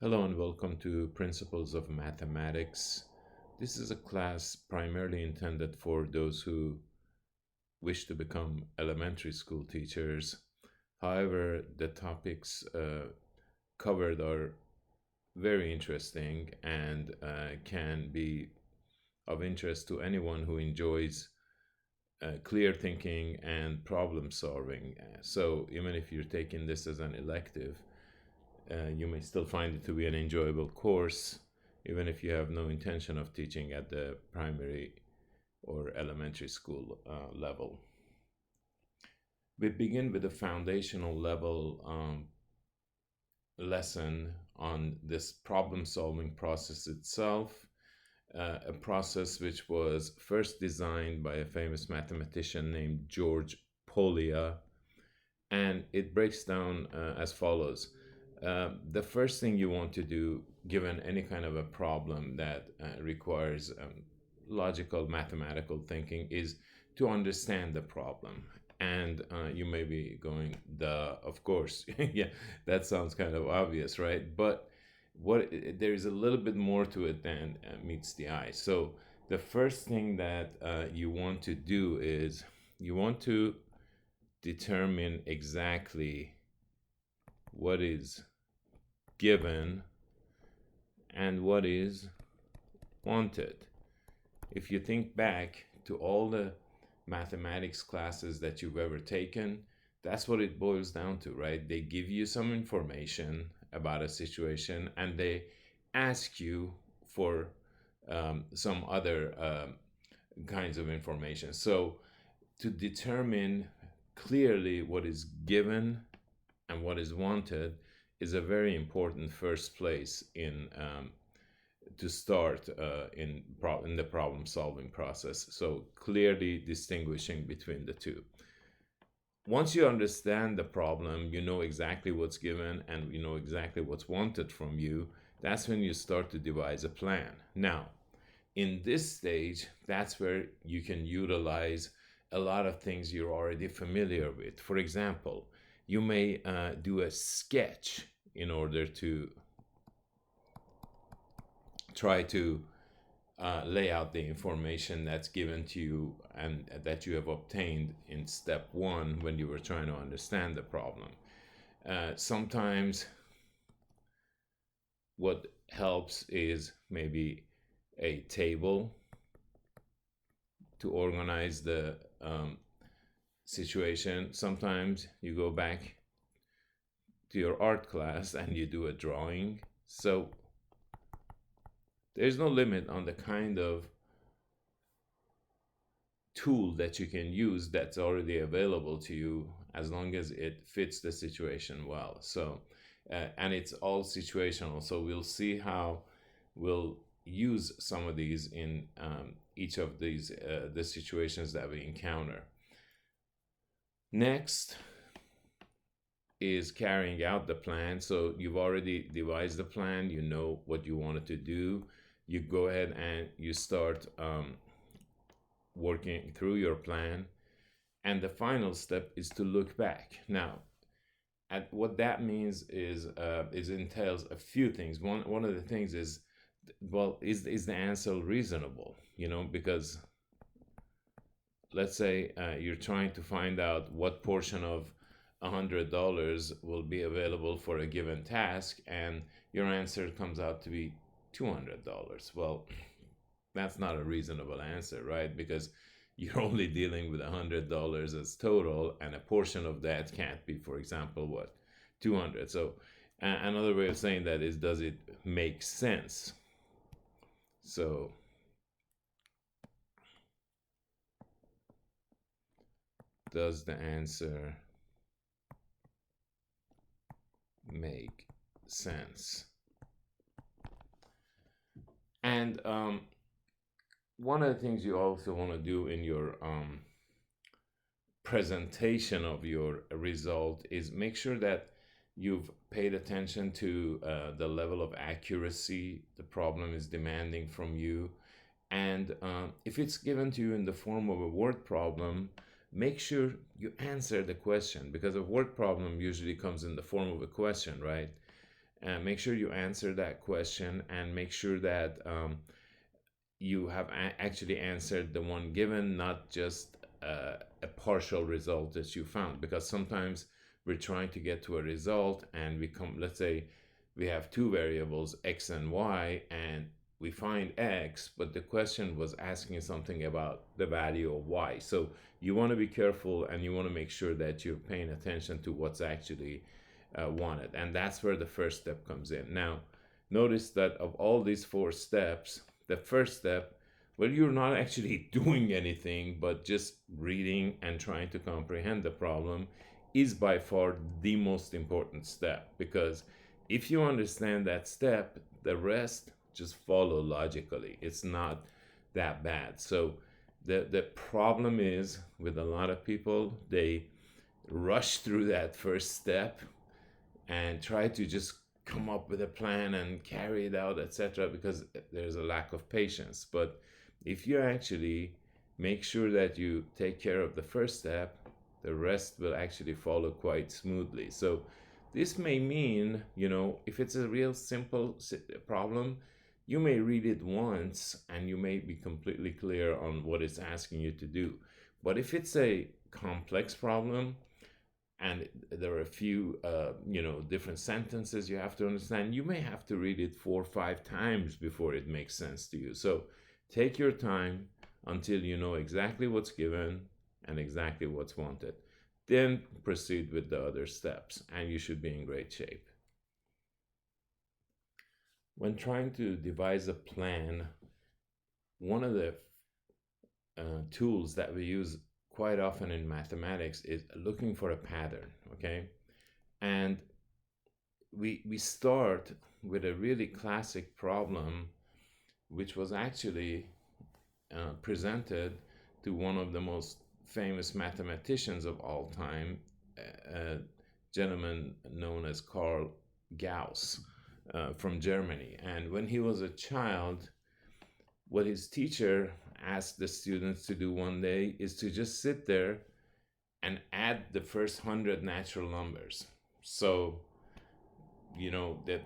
Hello and welcome to Principles of Mathematics. This is a class primarily intended for those who wish to become elementary school teachers. However, the topics covered are very interesting and can be of interest to anyone who enjoys clear thinking and problem solving. So, even if you're taking this as an elective, you may still find it to be an enjoyable course, even if you have no intention of teaching at the primary or elementary school level. We begin with a foundational level lesson on this problem solving process itself, a process which was first designed by a famous mathematician named George Polya, and it breaks down as follows. The first thing you want to do, given any kind of a problem that requires logical mathematical thinking, is to understand the problem. And you may be going, "Duh, of course." Yeah, that sounds kind of obvious, right? But there's a little bit more to it than meets the eye. So the first thing that you want to do is you want to determine exactly what is given and what is wanted. If you think back to all the mathematics classes that you've ever taken, that's what it boils down to, right? They give you some information about a situation and they ask you for some other kinds of information. So, to determine clearly what is given and what is wanted is a very important first place in to start in the problem solving process. So clearly distinguishing between the two. Once you understand the problem, you know exactly what's given and you know exactly what's wanted from you. That's when you start to devise a plan. Now, in this stage, that's where you can utilize a lot of things you're already familiar with. For example, you may do a sketch in order to try to lay out the information that's given to you and that you have obtained in step one when you were trying to understand the problem. Sometimes what helps is maybe a table to organize the situation. Sometimes you go back to your art class and you do a drawing. So there's no limit on the kind of tool that you can use that's already available to you as long as it fits the situation well. So, and it's all situational. So we'll see how we'll use some of these in each of these the situations that we encounter. Next is carrying out the plan. So you've already devised the plan, you know what you wanted to do. You go ahead and you start working through your plan. And the final step is to look back. Now, at what that means is entails a few things. One of the things is, well, is the answer reasonable? You know, because let's say you're trying to find out what portion of $100 will be available for a given task, and your answer comes out to be $200. Well, that's not a reasonable answer, right? Because you're only dealing with $100 as total, and a portion of that can't be, for example, what, 200. So another way of saying that is, does it make sense? So does the answer make sense? And one of the things you also want to do in your presentation of your result is make sure that you've paid attention to the level of accuracy the problem is demanding from you. And if it's given to you in the form of a word problem, make sure you answer the question, because a word problem usually comes in the form of a question, right? Make sure you answer that question, and make sure that you have actually answered the one given, not just a partial result that you found. Because sometimes we're trying to get to a result, and we come, let's say we have two variables, x and y, and we find x, but the question was asking something about the value of y. So you want to be careful, and you want to make sure that you're paying attention to what's actually wanted. And that's where the first step comes in. Now, notice that of all these four steps, the first step, well, you're not actually doing anything, but just reading and trying to comprehend the problem is by far the most important step. Because if you understand that step, the rest just follow logically. It's not that bad. So the problem is with a lot of people, they rush through that first step and try to just come up with a plan and carry it out, etc., because there's a lack of patience. But if you actually make sure that you take care of the first step, the rest will actually follow quite smoothly. So this may mean, if it's a real simple problem, you may read it once and you may be completely clear on what it's asking you to do. But if it's a complex problem, and there are a few different sentences you have to understand, you may have to read it 4 or 5 times before it makes sense to you. So take your time until you know exactly what's given and exactly what's wanted. Then proceed with the other steps, and you should be in great shape. When trying to devise a plan, one of the tools that we use quite often in mathematics is looking for a pattern, okay? And we start with a really classic problem, which was actually presented to one of the most famous mathematicians of all time, a gentleman known as Carl Gauss from Germany. And when he was a child, what his teacher asked the students to do one day is to just sit there and add the first 100 natural numbers. So, that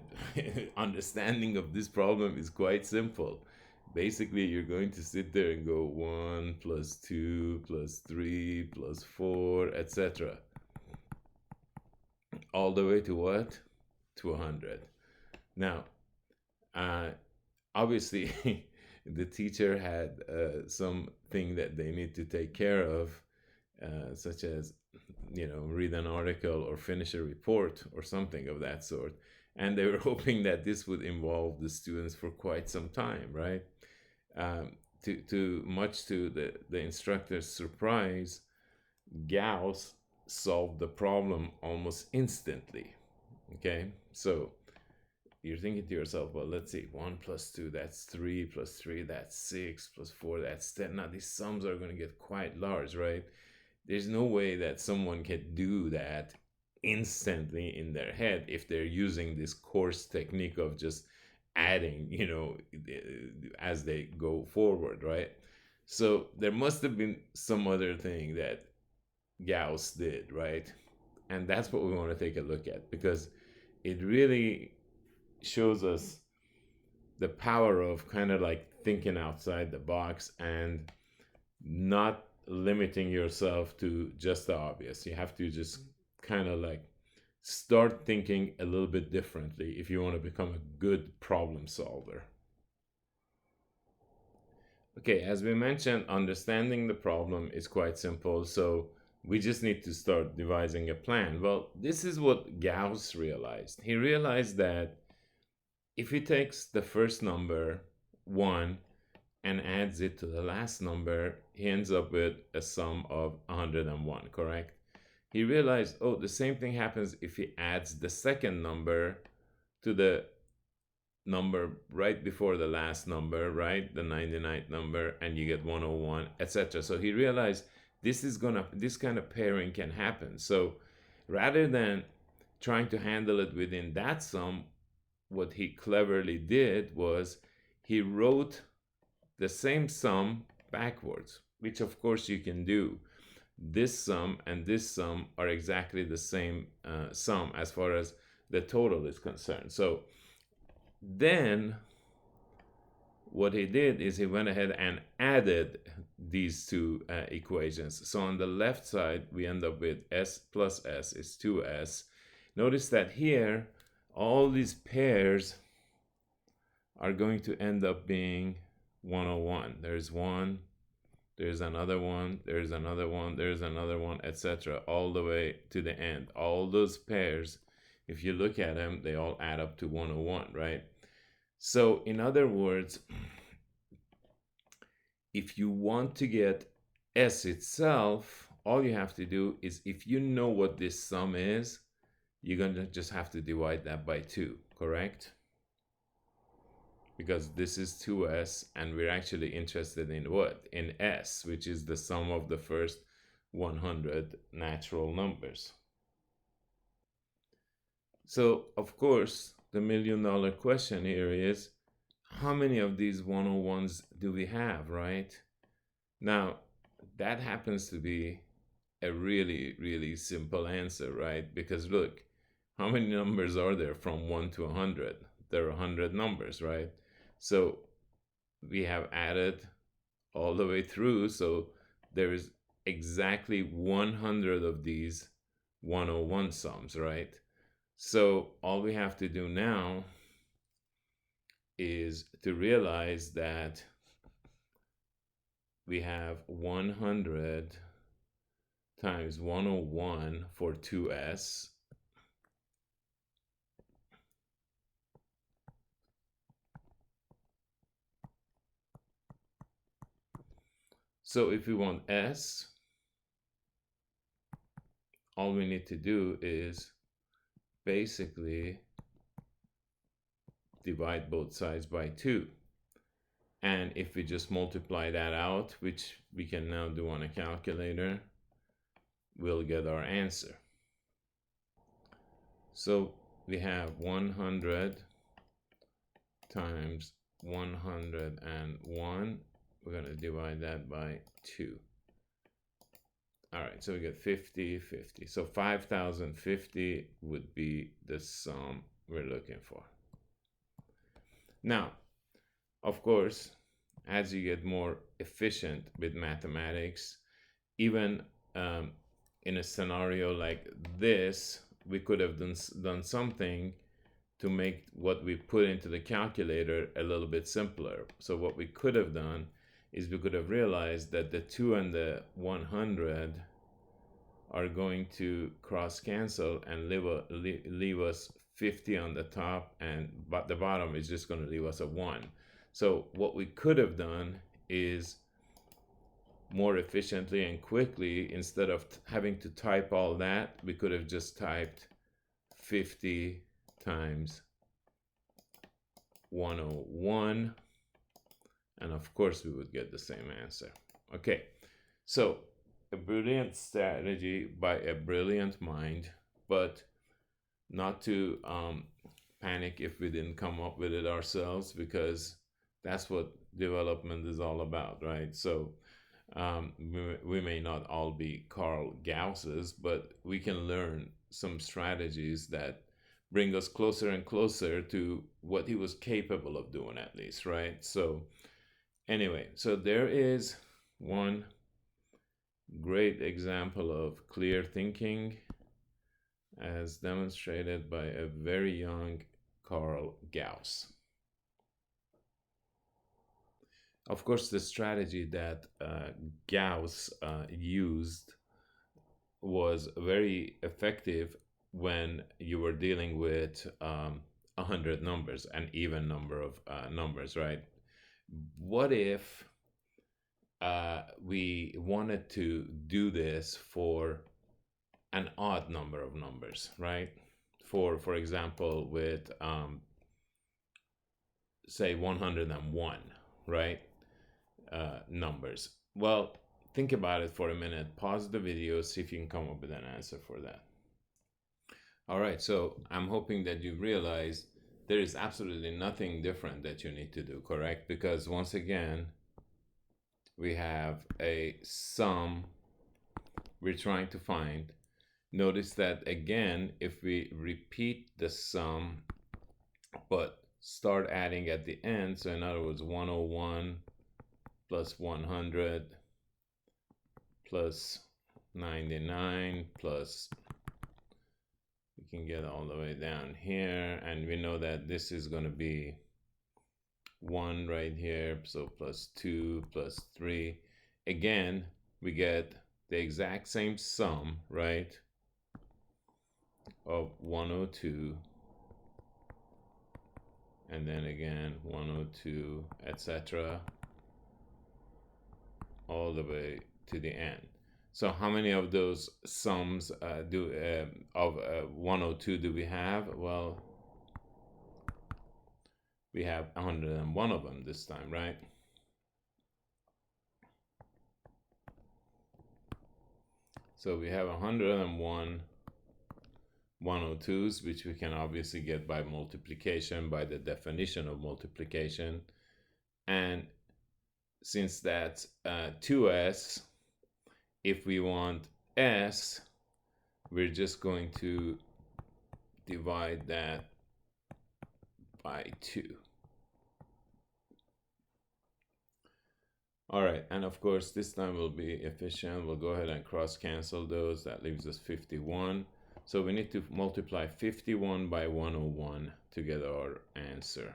understanding of this problem is quite simple. Basically, you're going to sit there and go 1 plus 2 plus 3 plus 4, etc. All the way to what? To 100. Now, obviously, the teacher had something that they need to take care of, such as, read an article or finish a report or something of that sort. And they were hoping that this would involve the students for quite some time, right? Much to the instructor's surprise, Gauss solved the problem almost instantly. Okay, so you're thinking to yourself, well, let's see, 1 plus 2, that's 3, plus 3, that's 6, plus 4, that's 10. Now, these sums are going to get quite large, right? There's no way that someone can do that instantly in their head if they're using this coarse technique of just adding, as they go forward, right? So there must have been some other thing that Gauss did, right? And that's what we want to take a look at, because it really shows us the power of kind of like thinking outside the box and not limiting yourself to just the obvious. You have to just kind of like start thinking a little bit differently if you want to become a good problem solver. Okay, as we mentioned, understanding the problem is quite simple, so we just need to start devising a plan. Well, this is what Gauss realized. He realized that if he takes the first number, 1, and adds it to the last number, he ends up with a sum of 101, correct? He realized, oh, the same thing happens if he adds the second number to the number right before the last number, right? The 99th number, and you get 101, etc. So he realized this kind of pairing can happen. So rather than trying to handle it within that sum, what he cleverly did was he wrote the same sum backwards, which of course you can do. This sum and this sum are exactly the same sum as far as the total is concerned. So then what he did is he went ahead and added these two equations. So on the left side, we end up with s plus s is 2s. Notice that here, all these pairs are going to end up being 101. There's one, there's another one, there's another one, there's another one, etc., all the way to the end. All those pairs, if you look at them, they all add up to 101, right? So in other words, if you want to get s itself, all you have to do is, if you know what this sum is, you're going to just have to divide that by 2, correct? Because this is 2s, and we're actually interested in what? In s, which is the sum of the first 100 natural numbers. So, of course, the million-dollar question here is, how many of these 101s do we have, right? Now, that happens to be a really, really simple answer, right? Because look, how many numbers are there from 1 to 100? There are 100 numbers, right? So we have added all the way through, so there is exactly 100 of these 101 sums, right? So all we have to do now is to realize that we have 100 times 101 for 2s. So if we want s, all we need to do is basically divide both sides by 2. And if we just multiply that out, which we can now do on a calculator, we'll get our answer. So we have 100 times 101. We're going to divide that by 2. All right, so we get 50, 50. So 5,050 would be the sum we're looking for. Now, of course, as you get more efficient with mathematics, even in a scenario like this, we could have done something to make what we put into the calculator a little bit simpler. So what we could have done is we could have realized that the 2 and the 100 are going to cross cancel and leave us 50 on the top, and but the bottom is just going to leave us a 1. So what we could have done is, more efficiently and quickly, instead of having to type all that, we could have just typed 50 times 101, and of course we would get the same answer. Okay, so a brilliant strategy by a brilliant mind, but not to panic if we didn't come up with it ourselves, because that's what development is all about, right? So we may not all be Carl Gausses, but we can learn some strategies that bring us closer and closer to what he was capable of doing, at least, right? So anyway, so there is one great example of clear thinking as demonstrated by a very young Carl Gauss. Of course, the strategy that Gauss used was very effective when you were dealing with 100 numbers, an even number of numbers, right? What if we wanted to do this for an odd number of numbers, right? For example, with say 101, right? Numbers. Well, think about it for a minute. Pause the video, see if you can come up with an answer for that. All right, so I'm hoping that you realize there is absolutely nothing different that you need to do, correct? Because once again, we have a sum we're trying to find. Notice that again, if we repeat the sum, but start adding at the end, so in other words, 101 plus 100 plus 99 plus, we can get all the way down here, and we know that this is going to be 1 right here, so plus 2 plus 3. Again, we get the exact same sum, right, of 102, and then again 102, etc., all the way to the end. So how many of those sums of 102 do we have? Well, we have 101 of them this time, right? So we have 101 102s, which we can obviously get by multiplication, by the definition of multiplication. And since that's 2s, if we want s, we're just going to divide that by 2. All right, and of course, this time we'll be efficient. We'll go ahead and cross cancel those. That leaves us 51. So we need to multiply 51 by 101 to get our answer.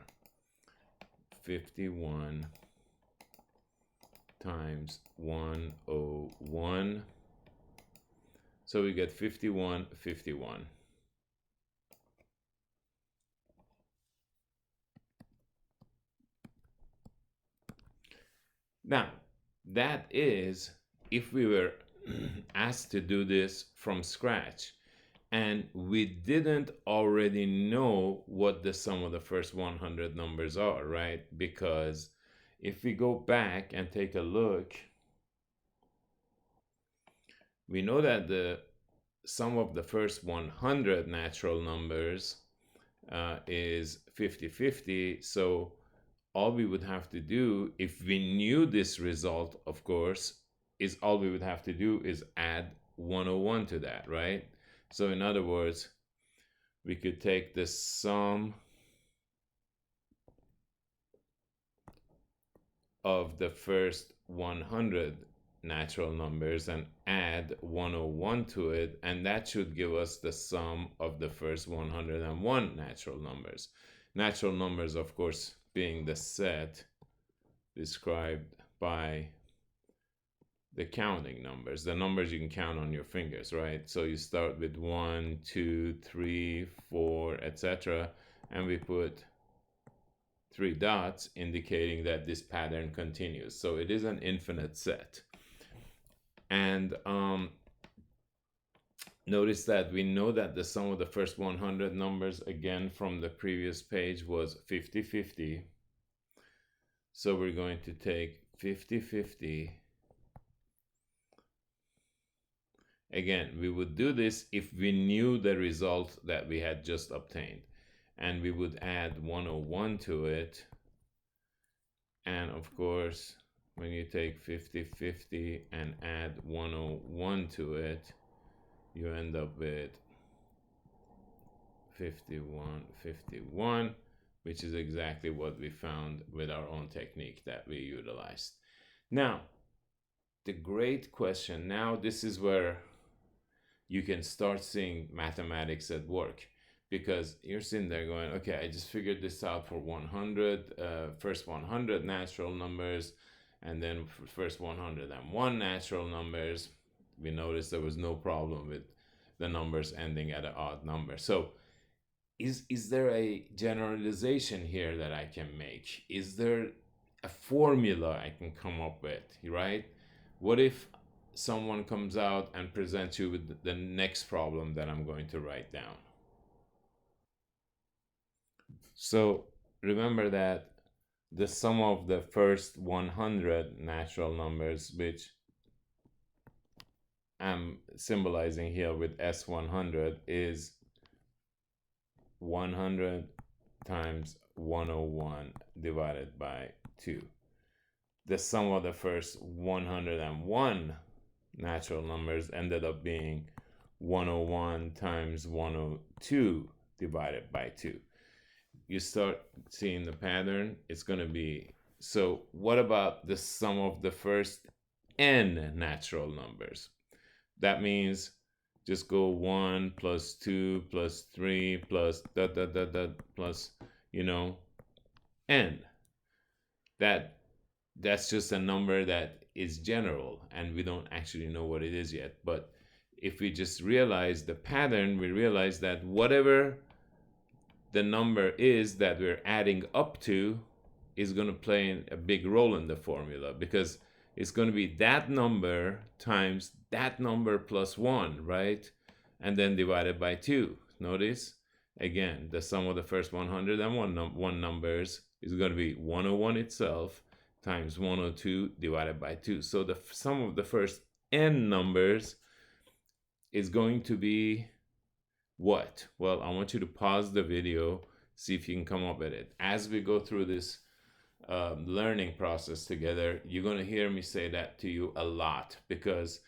51 times 101. So we get 51, 51. Now, that is if we were asked to do this from scratch and we didn't already know what the sum of the first 100 numbers are, right? Because if we go back and take a look, we know that the sum of the first 100 natural numbers is 50-50. So all we would have to do, if we knew this result, of course, is all we would have to do is add 101 to that, right? So in other words, we could take the sum of the first 100 natural numbers and add 101 to it, and that should give us the sum of the first 101 natural numbers. Natural numbers, of course, being the set described by the counting numbers, the numbers you can count on your fingers, right? So you start with 1, 2, 3, 4, etc., and we put 3 dots indicating that this pattern continues. So it is an infinite set. And notice that we know that the sum of the first 100 numbers, again from the previous page, was 50-50. So we're going to take 50-50. Again, we would do this if we knew the result that we had just obtained. And we would add 101 to it. And of course, when you take 50-50 and add 101 to it, you end up with 51-51, which is exactly what we found with our own technique that we utilized. Now, the great question, now this is where you can start seeing mathematics at work, because you're sitting there going, okay, I just figured this out for 100, first 100 natural numbers, and then for first 101 natural numbers, we noticed there was no problem with the numbers ending at an odd number. So is there a generalization here that I can make? Is there a formula I can come up with, right? What if someone comes out and presents you with the next problem that I'm going to write down? So remember that the sum of the first 100 natural numbers, which I'm symbolizing here with S100, is 100 times 101 divided by 2. The sum of the first 101 natural numbers ended up being 101 times 102 divided by 2. You start seeing the pattern. It's going to be, so what about the sum of the first n natural numbers? That means just go 1 plus 2 plus 3 plus dot dot dot dot plus, n. That's just a number that is general and we don't actually know what it is yet. But if we just realize the pattern, we realize that whatever the number is that we're adding up to is going to play a big role in the formula, because it's going to be that number times that number plus 1, right? And then divided by 2. Notice, again, the sum of the first 101 numbers is going to be 101 itself times 102 divided by 2. So the sum of the first n numbers is going to be what? Well, I want you to pause the video, see if you can come up with it. As we go through this learning process together, you're going to hear me say that to you a lot, because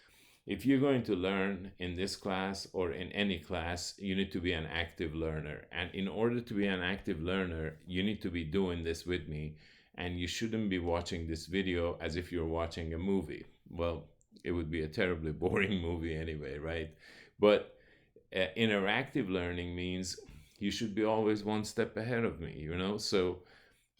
if you're going to learn in this class or in any class, you need to be an active learner. And in order to be an active learner, you need to be doing this with me. And you shouldn't be watching this video as if you're watching a movie. Well, it would be a terribly boring movie anyway, right? But interactive learning means you should be always one step ahead of me, So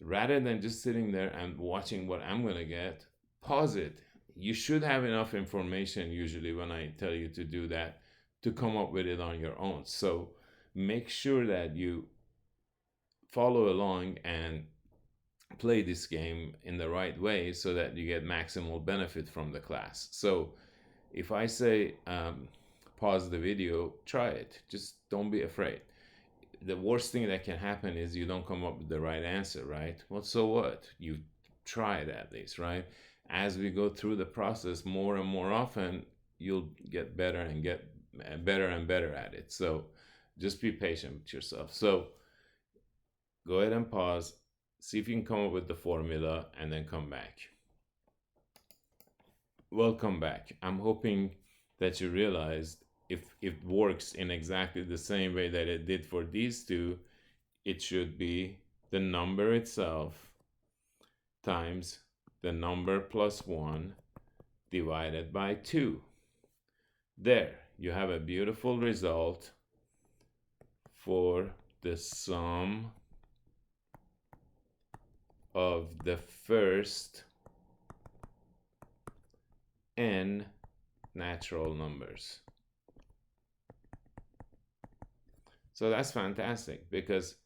rather than just sitting there and watching what I'm going to get, pause it. You should have enough information usually when I tell you to do that to come up with it on your own. So make sure that you follow along and play this game in the right way so that you get maximal benefit from the class. So if I say pause the video, try it. Just don't be afraid. The worst thing that can happen is you don't come up with the right answer, right? Well, so what? You tried at least, right? As we go through the process more and more often, you'll get better and get better and better at it. So just be patient with yourself. So go ahead and pause, see if you can come up with the formula, and then come back. Welcome back. I'm hoping that you realized if it works in exactly the same way that it did for these two, it should be the number itself times the number plus 1 divided by 2. There, you have a beautiful result for the sum of the first n natural numbers. So that's fantastic, because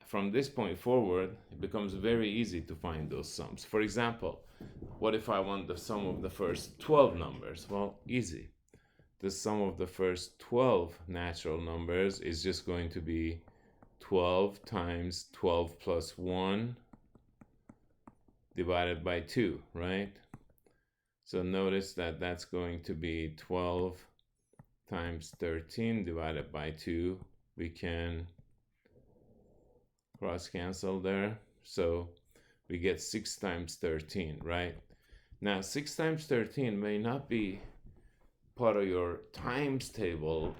from this point forward, it becomes very easy to find those sums. For example, what if I want the sum of the first 12 numbers? Well, easy. The sum of the first 12 natural numbers is just going to be 12 times 12 plus 1 divided by 2, right? So notice that that's going to be 12 times 13 divided by 2. We can cross cancel there. So we get 6 times 13, right? Now 6 times 13 may not be part of your times table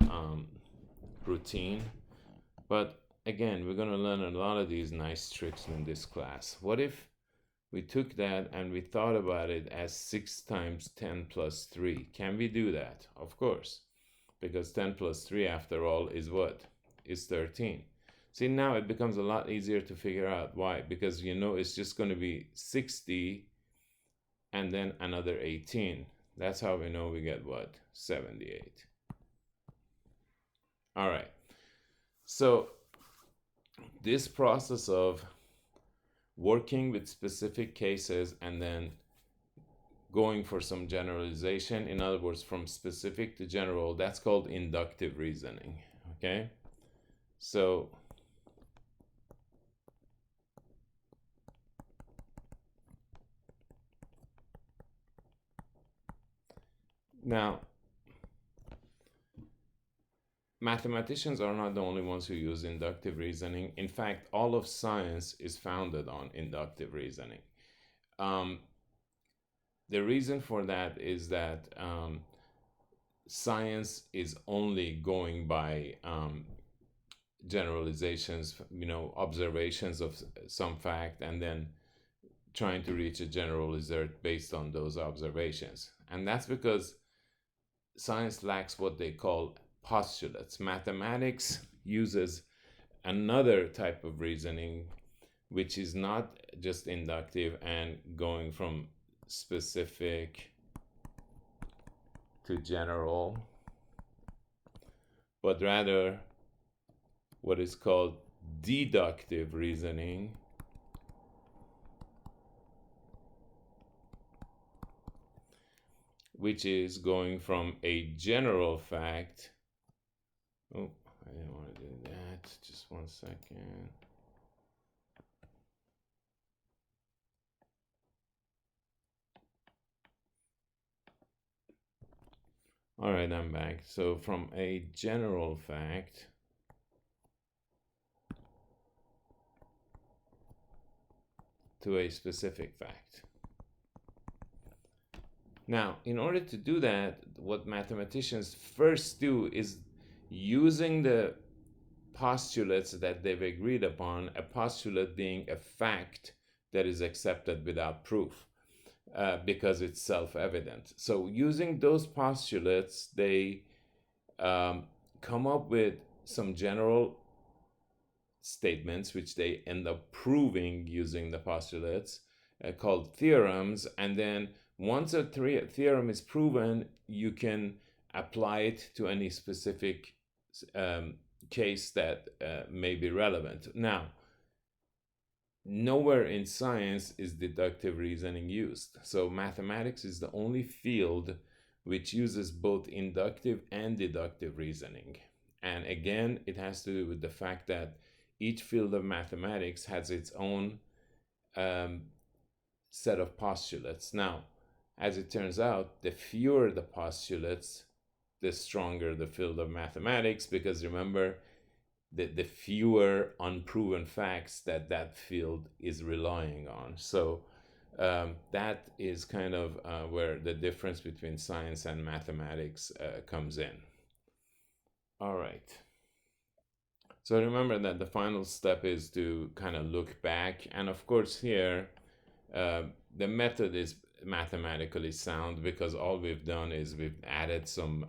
routine, but again, we're going to learn a lot of these nice tricks in this class. What if we took that and we thought about it as 6 times 10 plus 3? Can we do that? Of course, because 10 plus 3 after all is what? Is 13. See, now it becomes a lot easier to figure out. Why? Because it's just going to be 60 and then another 18. That's how we know we get what? 78. All right. So this process of working with specific cases and then going for some generalization, in other words, from specific to general, that's called inductive reasoning. Okay? So now, mathematicians are not the only ones who use inductive reasoning. In fact, all of science is founded on inductive reasoning. The reason for that is that science is only going by generalizations, observations of some fact, and then trying to reach a general result based on those observations. And that's because science lacks what they call postulates. Mathematics uses another type of reasoning, which is not just inductive and going from specific to general, but rather what is called deductive reasoning, which is going from a general fact. Oh, I didn't want to do that. Just 1 second. All right, I'm back. So from a general fact to a specific fact. Now, in order to do that, what mathematicians first do is using the postulates that they've agreed upon, a postulate being a fact that is accepted without proof, because it's self-evident. So using those postulates, they come up with some general statements, which they end up proving using the postulates, called theorems. And then once a theorem is proven, you can apply it to any specific case that may be relevant. Now, nowhere in science is deductive reasoning used. So mathematics is the only field which uses both inductive and deductive reasoning. And again, it has to do with the fact that each field of mathematics has its own set of postulates. Now, as it turns out, the fewer the postulates, the stronger the field of mathematics, because remember, the fewer unproven facts that field is relying on. So that is kind of where the difference between science and mathematics comes in. All right. So remember that the final step is to kind of look back. And of course here, the method is mathematically sound because all we've done is we've added some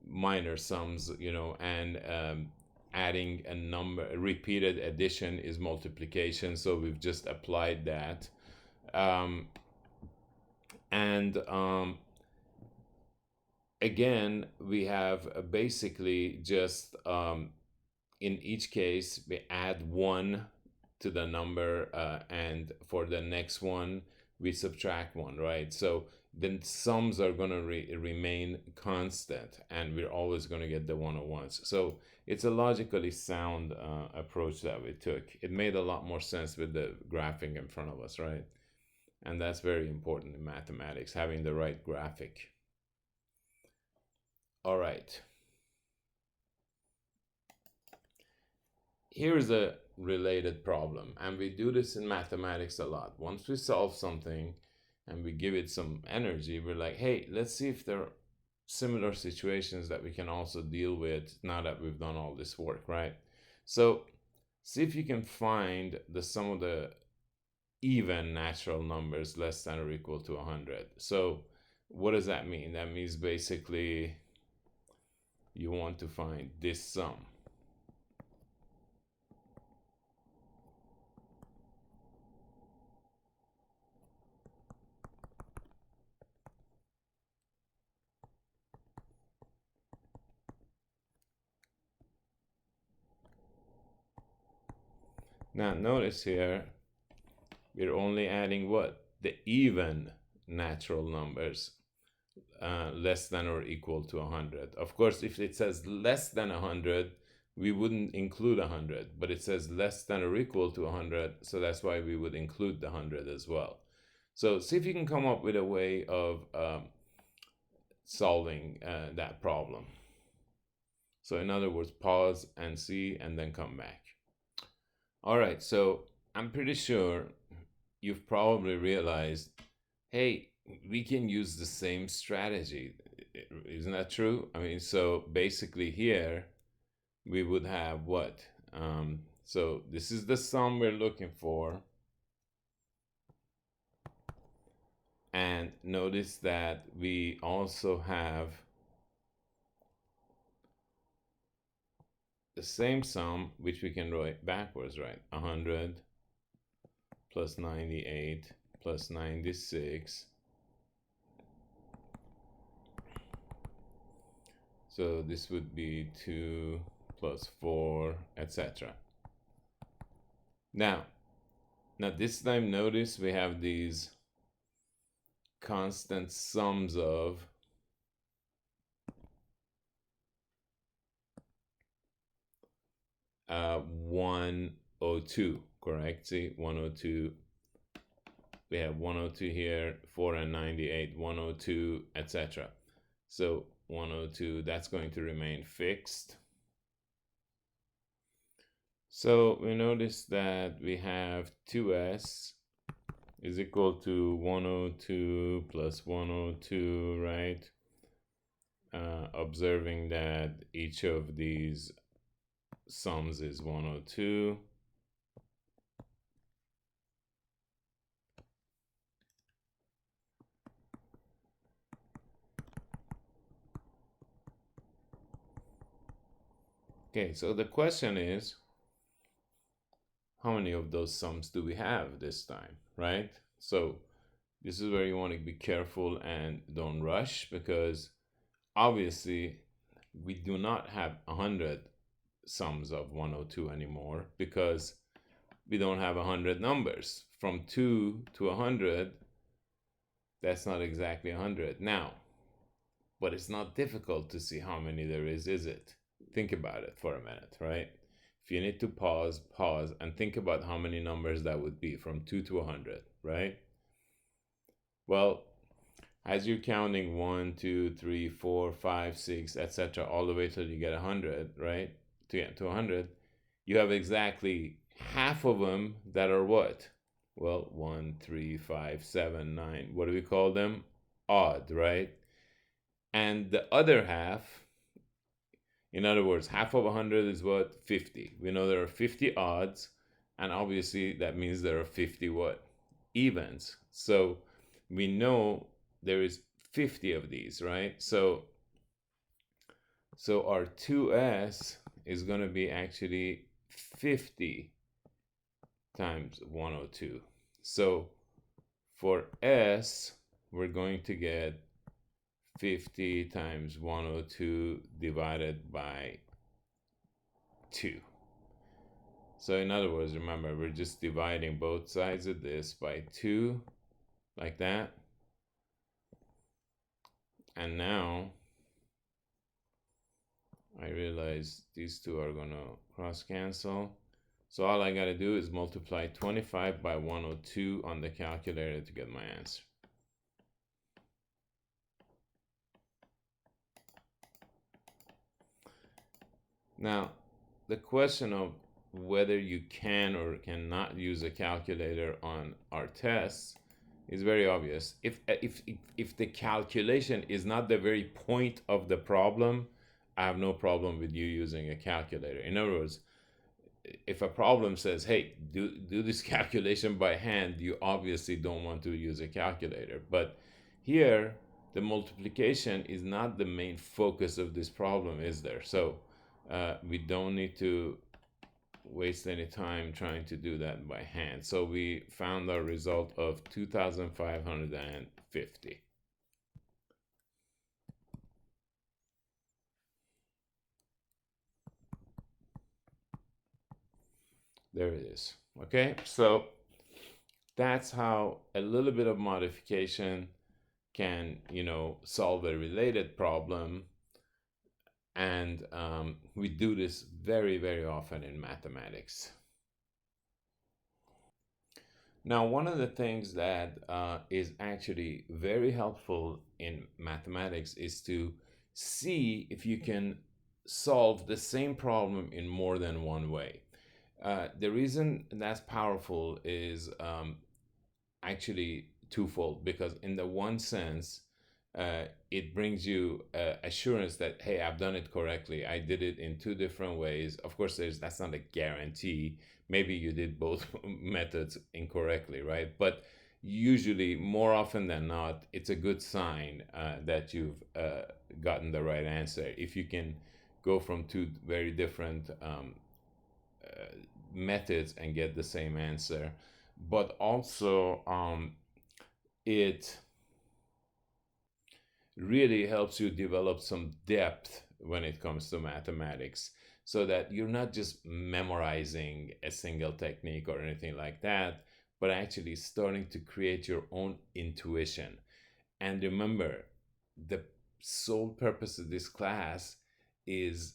minor sums, and adding a number, repeated addition is multiplication. So we've just applied that. Again, we have basically just in each case, we add 1 to the number, and for the next one, we subtract 1, right? So the sums are going to remain constant, and we're always going to get the 101s. So it's a logically sound approach that we took. It made a lot more sense with the graphing in front of us, right? And that's very important in mathematics, having the right graphic. All right. Here's a related problem, and we do this in mathematics a lot. Once we solve something and we give it some energy, we're like, hey, let's see if there are similar situations that we can also deal with now that we've done all this work, right? So see if you can find the sum of the even natural numbers less than or equal to 100. So what does that mean? That means basically you want to find this sum. Now notice here, we're only adding what? The even natural numbers less than or equal to 100. Of course, if it says less than 100, we wouldn't include 100, but it says less than or equal to 100, so that's why we would include the 100 as well. So see if you can come up with a way of solving that problem. So in other words, pause and see, and then come back. All right, so I'm pretty sure you've probably realized, hey, we can use the same strategy. Isn't that true? I mean, so basically here we would have what? So this is the sum we're looking for. And notice that we also have the same sum, which we can write backwards, right? 100 plus 98 plus 96. So this would be 2 plus 4, etc. Now this time notice we have these constant sums of 102, correct? See, 102. We have 102 here, 4 and 98, 102, etc. So 102, that's going to remain fixed. So we notice that we have 2s is equal to 102 plus 102, right? Observing that each of these sums is 102. Okay, so the question is, how many of those sums do we have this time, right? So this is where you want to be careful and don't rush, because obviously we do not have 100 sums of 102 anymore, because we don't have 100 numbers. From 2 to 100, that's not exactly 100. Now, but it's not difficult to see how many there is it? Think about it for a minute, right? If you need to pause and think about how many numbers that would be from 2 to 100, right? Well, as you're counting 1, 2, 3, 4, 5, 6, etc., all the way till you get 100, right? To get to 100, you have exactly half of them that are what? Well, 1, 3, 5, 7, 9. What do we call them? Odd, right? And the other half, in other words, half of 100 is what? 50. We know there are 50 odds, and obviously that means there are 50 what? Evens. So we know there is 50 of these, right? So our 2s is going to be actually 50 times 102. So for s, we're going to get 50 times 102 divided by 2. So in other words, remember, we're just dividing both sides of this by 2, like that. And now I realize these two are going to cross cancel. So all I got to do is multiply 25 by 102 on the calculator to get my answer. Now, the question of whether you can or cannot use a calculator on our tests is very obvious. If the calculation is not the very point of the problem, I have no problem with you using a calculator. In other words, if a problem says, hey, do this calculation by hand, you obviously don't want to use a calculator. But here, the multiplication is not the main focus of this problem, is there? So we don't need to waste any time trying to do that by hand. So we found our result of 2,550. There it is. Okay, so that's how a little bit of modification can, solve a related problem. And we do this very, very often in mathematics. Now, one of the things that is actually very helpful in mathematics is to see if you can solve the same problem in more than one way. The reason that's powerful is actually twofold, because in the one sense, it brings you assurance that, hey, I've done it correctly. I did it in two different ways. Of course, that's not a guarantee. Maybe you did both methods incorrectly, right? But usually, more often than not, it's a good sign that you've gotten the right answer. If you can go from two very different methods and get the same answer. But also, it really helps you develop some depth when it comes to mathematics, so that you're not just memorizing a single technique or anything like that, but actually starting to create your own intuition. And remember, the sole purpose of this class is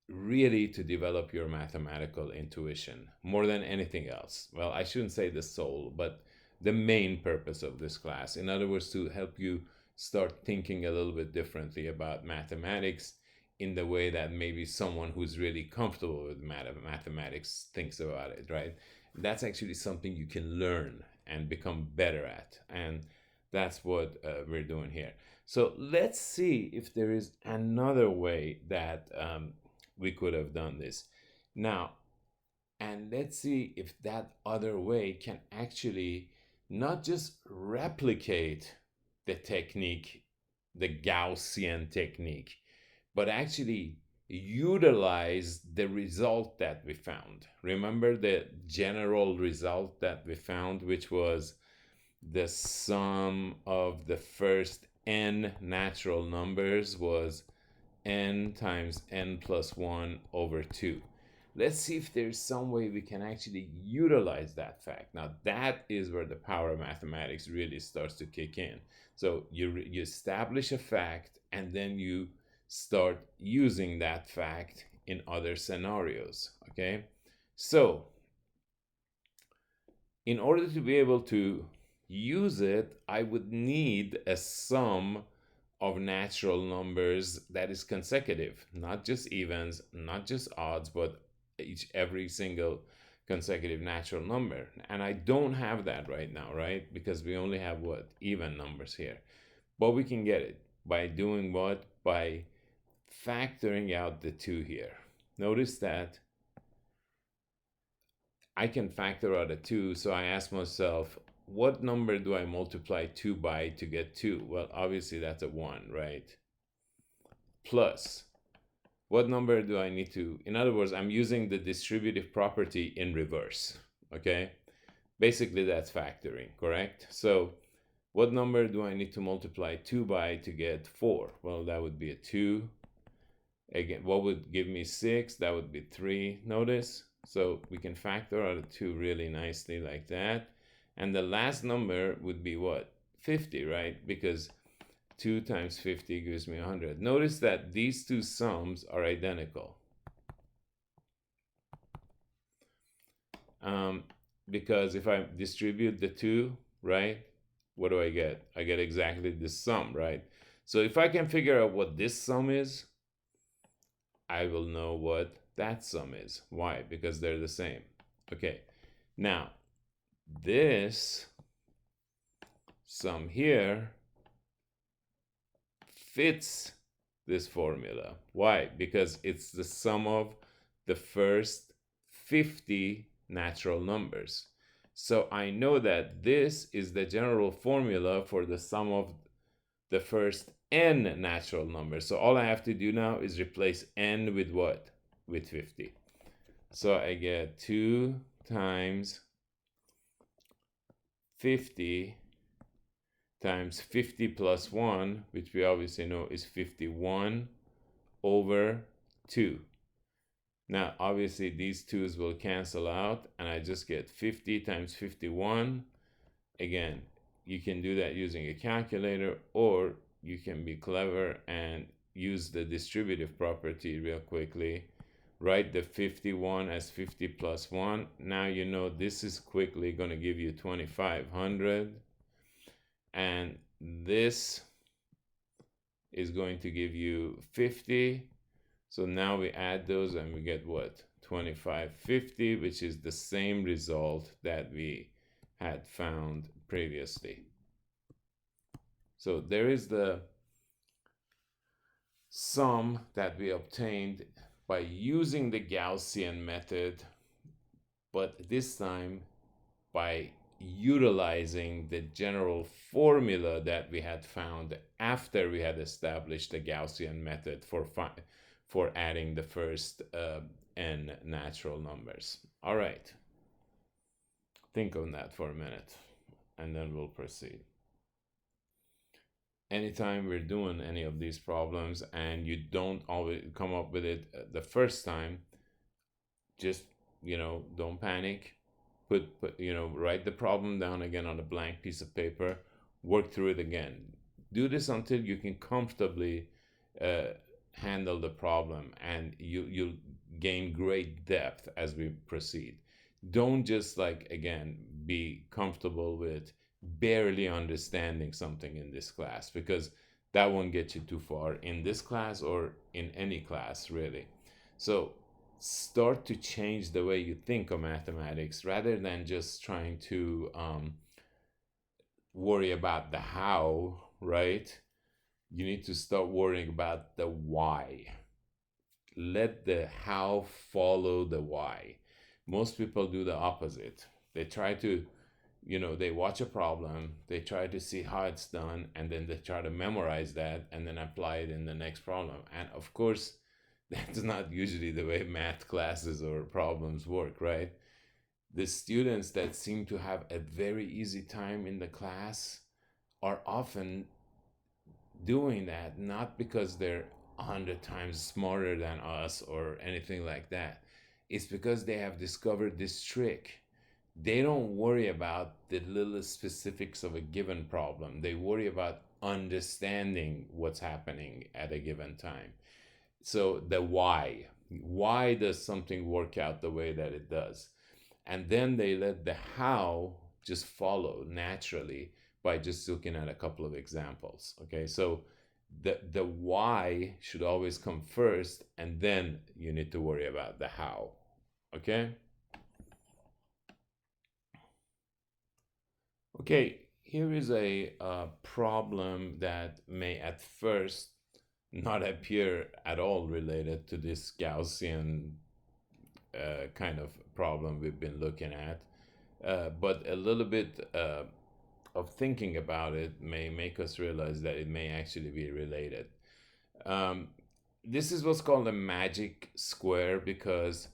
really to develop your mathematical intuition more than anything else. Well, I shouldn't say the sole, but the main purpose of this class. In other words, to help you start thinking a little bit differently about mathematics in the way that maybe someone who's really comfortable with mathematics thinks about it, right? That's actually something you can learn and become better at. And that's what we're doing here. So let's see if there is another way that we could have done this. Now, and let's see if that other way can actually not just replicate the technique, the Gaussian technique, but actually utilize the result that we found. Remember the general result that we found, which was the sum of the first n natural numbers was n times n plus 1 over 2. Let's see if there's some way we can actually utilize that fact. Now, that is where the power of mathematics really starts to kick in. So you establish a fact, and then you start using that fact in other scenarios, okay? So in order to be able to use it, I would need a sum of natural numbers that is consecutive, not just evens, not just odds, but every single consecutive natural number. And I don't have that right now, right? Because we only have what? Even numbers here. But we can get it by doing what? By factoring out the 2 here. Notice that I can factor out a 2, so I ask myself, what number do I multiply 2 by to get 2? Well, obviously that's a 1, right? Plus, what number do I need to, in other words, I'm using the distributive property in reverse, okay? Basically, that's factoring, correct? So what number do I need to multiply 2 by to get 4? Well, that would be a 2. Again, what would give me 6? That would be 3. Notice? So we can factor out a 2 really nicely like that. And the last number would be what? 50, right? Because 2 times 50 gives me 100. Notice that these two sums are identical. Because if I distribute the 2, right? What do I get? I get exactly this sum, right? So if I can figure out what this sum is, I will know what that sum is. Why? Because they're the same. Okay. Now, this sum here fits this formula. Why? Because it's the sum of the first 50 natural numbers. So I know that this is the general formula for the sum of the first n natural numbers. So all I have to do now is replace n with what? With 50. So I get 2 times 50 times 50 plus 1, which we obviously know is 51 over 2. Now, obviously, these 2's will cancel out, and I just get 50 times 51. Again, you can do that using a calculator, or you can be clever and use the distributive property real quickly. Write the 51 as 50 plus 1. Now you know this is quickly going to give you 2,500. And this is going to give you 50. So now we add those and we get what? 2550, which is the same result that we had found previously. So there is the sum that we obtained by using the Gaussian method, but this time by utilizing the general formula that we had found after we had established the Gaussian method for adding the first n natural numbers. All right, think on that for a minute, and then we'll proceed. Anytime we're doing any of these problems and you don't always come up with it the first time, just don't panic. Put write the problem down again on a blank piece of paper, work through it again. Do this until you can comfortably handle the problem, and you'll gain great depth as we proceed. Don't just again be comfortable with barely understanding something in this class, because that won't get you too far in this class or in any class really. So start to change the way you think of mathematics, rather than just trying to worry about the how, right? You need to start worrying about the why. Let the how follow the why. Most people do the opposite. They try to, they watch a problem, they try to see how it's done, and then they try to memorize that and then apply it in the next problem. And of course, that's not usually the way math classes or problems work, right? The students that seem to have a very easy time in the class are often doing that not because they're 100 times smarter than us or anything like that. It's because they have discovered this trick. They don't worry about the little specifics of a given problem. They worry about understanding what's happening at a given time. So the why does something work out the way that it does? And then they let the how just follow naturally by just looking at a couple of examples. Okay, so the why should always come first, and then you need to worry about the how. Okay. Okay, here is a problem that may at first not appear at all related to this Gaussian kind of problem we've been looking at, but a little bit of thinking about it may make us realize that it may actually be related. This is what's called a magic square, because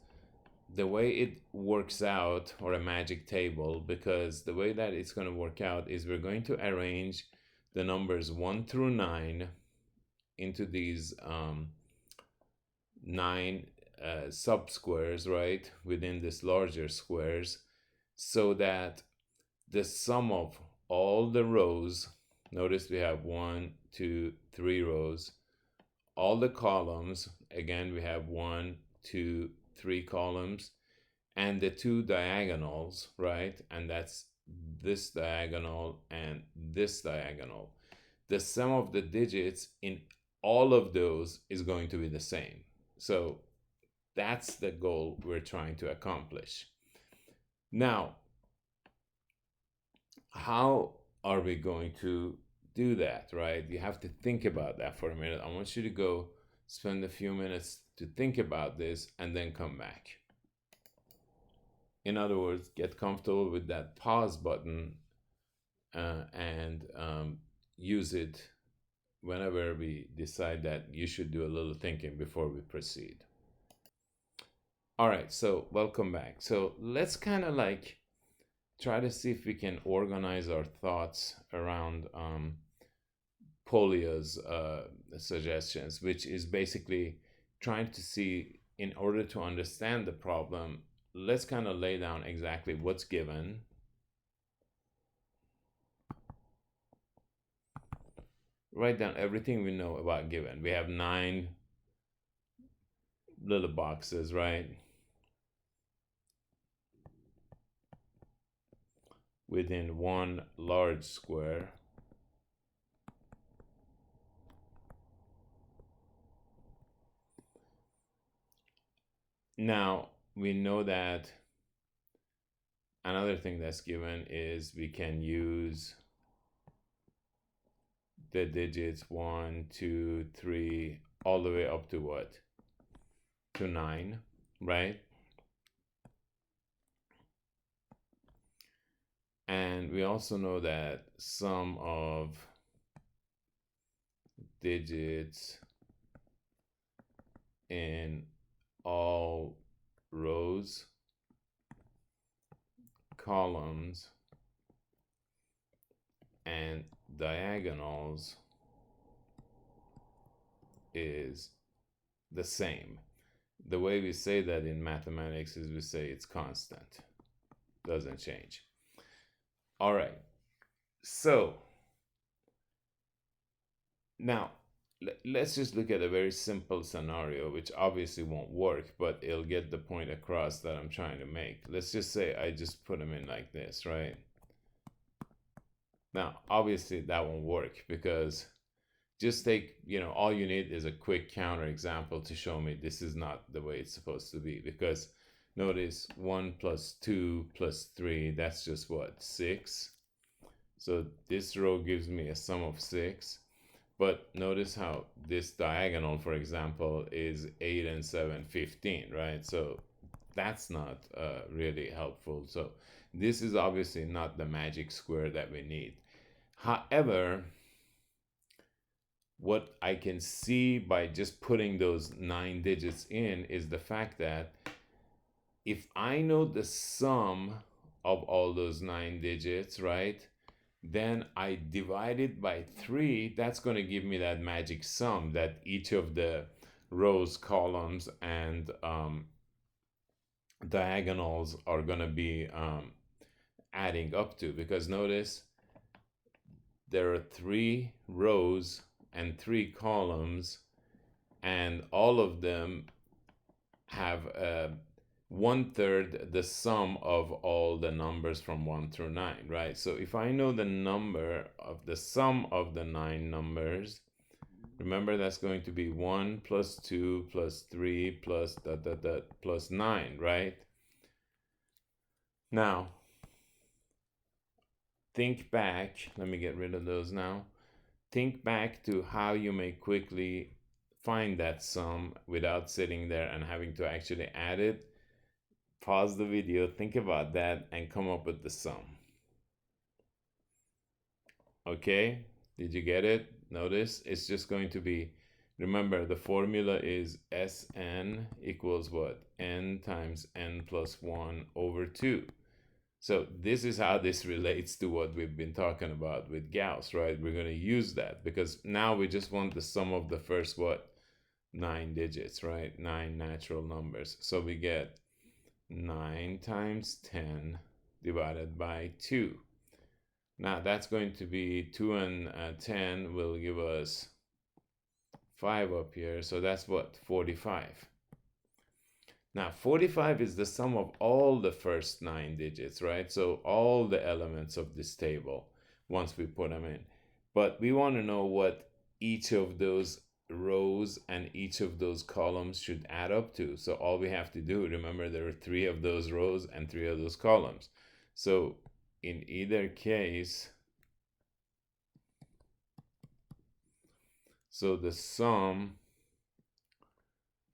the way it works out, or a magic table, because the way that it's going to work out is we're going to arrange the numbers 1 through 9 into these 9 sub-squares, right, within this larger squares, so that the sum of all the rows, notice we have 1, 2, 3 rows, all the columns, again we have 1, 2, 3 columns, and the 2 diagonals, right, and that's this diagonal and this diagonal. The sum of the digits in all of those is going to be the same. So that's the goal we're trying to accomplish. Now, how are we going to do that, right? You have to think about that for a minute. I want you to go spend a few minutes to think about this and then come back. In other words, get comfortable with that pause button and use it whenever we decide that you should do a little thinking before we proceed. All right, so welcome back. So let's kind of try to see if we can organize our thoughts around Polya's suggestions, which is basically trying to see, in order to understand the problem, let's kind of lay down exactly what's given. Write down everything we know about given. We have 9 little boxes, right? Within one large square. Now, we know that another thing that's given is we can use the digits 1, 2, 3, all the way up to what? To 9, right? And we also know that sum of digits in all rows, columns, and diagonals is the same. The way we say that in mathematics is we say it's constant, doesn't change. All right, so now let's just look at a very simple scenario, which obviously won't work, but it'll get the point across that I'm trying to make. Let's just say I just put them in like this, right? Now, obviously that won't work because just take, all you need is a quick counter example to show me this is not the way it's supposed to be. Because notice 1 plus 2 plus 3, that's just what, 6. So this row gives me a sum of 6. But notice how this diagonal, for example, is 8 and 7, 15, right? So that's not really helpful. So this is obviously not the magic square that we need. However, what I can see by just putting those 9 digits in is the fact that if I know the sum of all those 9 digits, right, then I divide it by 3. That's going to give me that magic sum that each of the rows, columns, and diagonals are going to be adding up to. Because notice there are 3 rows and 3 columns, and all of them have 1/3 the sum of all the numbers from 1 through 9, right? So if I know the number of the sum of the 9 numbers, remember that's going to be 1 plus 2 plus 3 plus plus 9, right? Now, think back. Let me get rid of those now. Think back to how you may quickly find that sum without sitting there and having to actually add it. Pause the video, think about that, and come up with the sum. Okay, did you get it? Notice it's just going to be, remember the formula is Sn equals what? N times n plus 1 over 2. So this is how this relates to what we've been talking about with Gauss, right? We're going to use that because now we just want the sum of the first what? 9 digits, right? 9 natural numbers. So we get 9 times 10 divided by 2. Now that's going to be 2 and 10 will give us 5 up here. So that's what? 45. Now 45 is the sum of all the first 9 digits, right? So all the elements of this table once we put them in. But we want to know what each of those rows and each of those columns should add up to. So all we have to do, remember there are 3 of those rows and 3 of those columns. So in either case, so the sum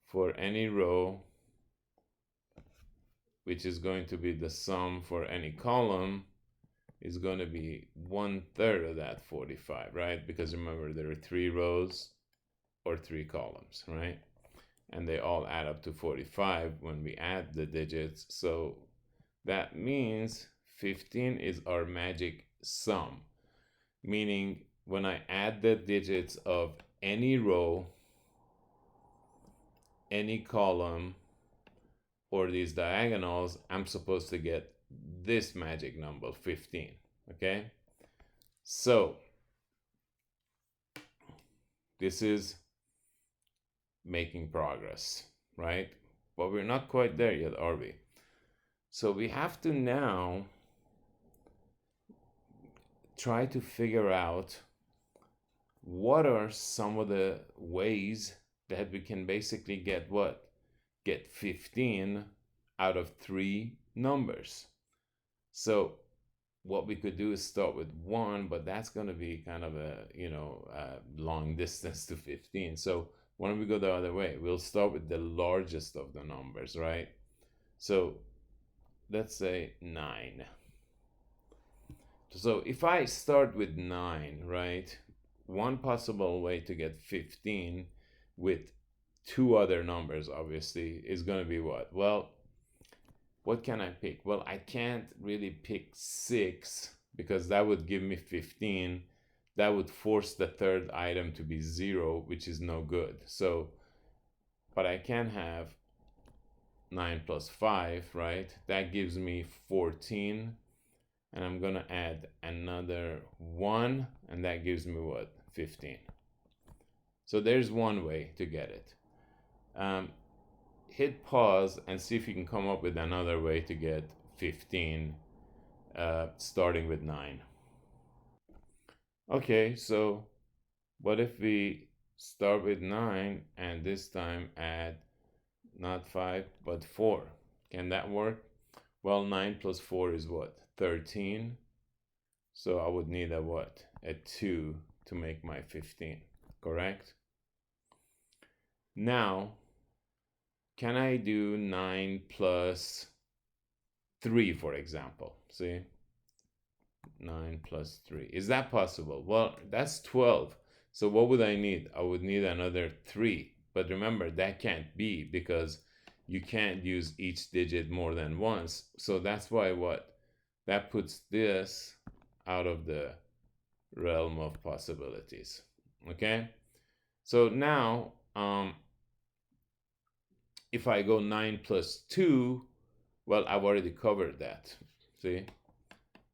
for any row, which is going to be the sum for any column, is going to be 1/3 of that 45, right? Because remember there are 3 rows or 3 columns, right? And they all add up to 45 when we add the digits. So that means 15 is our magic sum, meaning when I add the digits of any row, any column, or these diagonals, I'm supposed to get this magic number, 15, okay? So this is making progress, right? But we're not quite there yet, are we? So we have to now try to figure out what are some of the ways that we can basically get what? Get 15 out of 3 numbers. So what we could do is start with 1, but that's going to be kind of a, long distance to 15. So why don't we go the other way? We'll start with the largest of the numbers, right? So let's say 9. So if I start with 9, right, one possible way to get 15 with two other numbers, obviously, is going to be what? Well, what can I pick? Well, I can't really pick 6 because that would give me 15. That would force the third item to be 0, which is no good. So, but I can have 9 plus 5, right? That gives me 14. And I'm going to add another 1, and that gives me what? 15. So there's one way to get it. Hit pause and see if you can come up with another way to get 15 starting with 9. Okay, so what if we start with 9 and this time add not 5 but 4? Can that work? Well, 9 plus 4 is what? 13. So I would need a what? A 2 to make my 15, correct? Now, can I do 9 plus 3, for example? See? 9 plus 3. Is that possible? Well, that's 12. So what would I need? I would need another 3. But remember, that can't be because you can't use each digit more than once. So that's why what? That puts this out of the realm of possibilities. Okay? So now, if I go 9 plus 2, well, I've already covered that. See?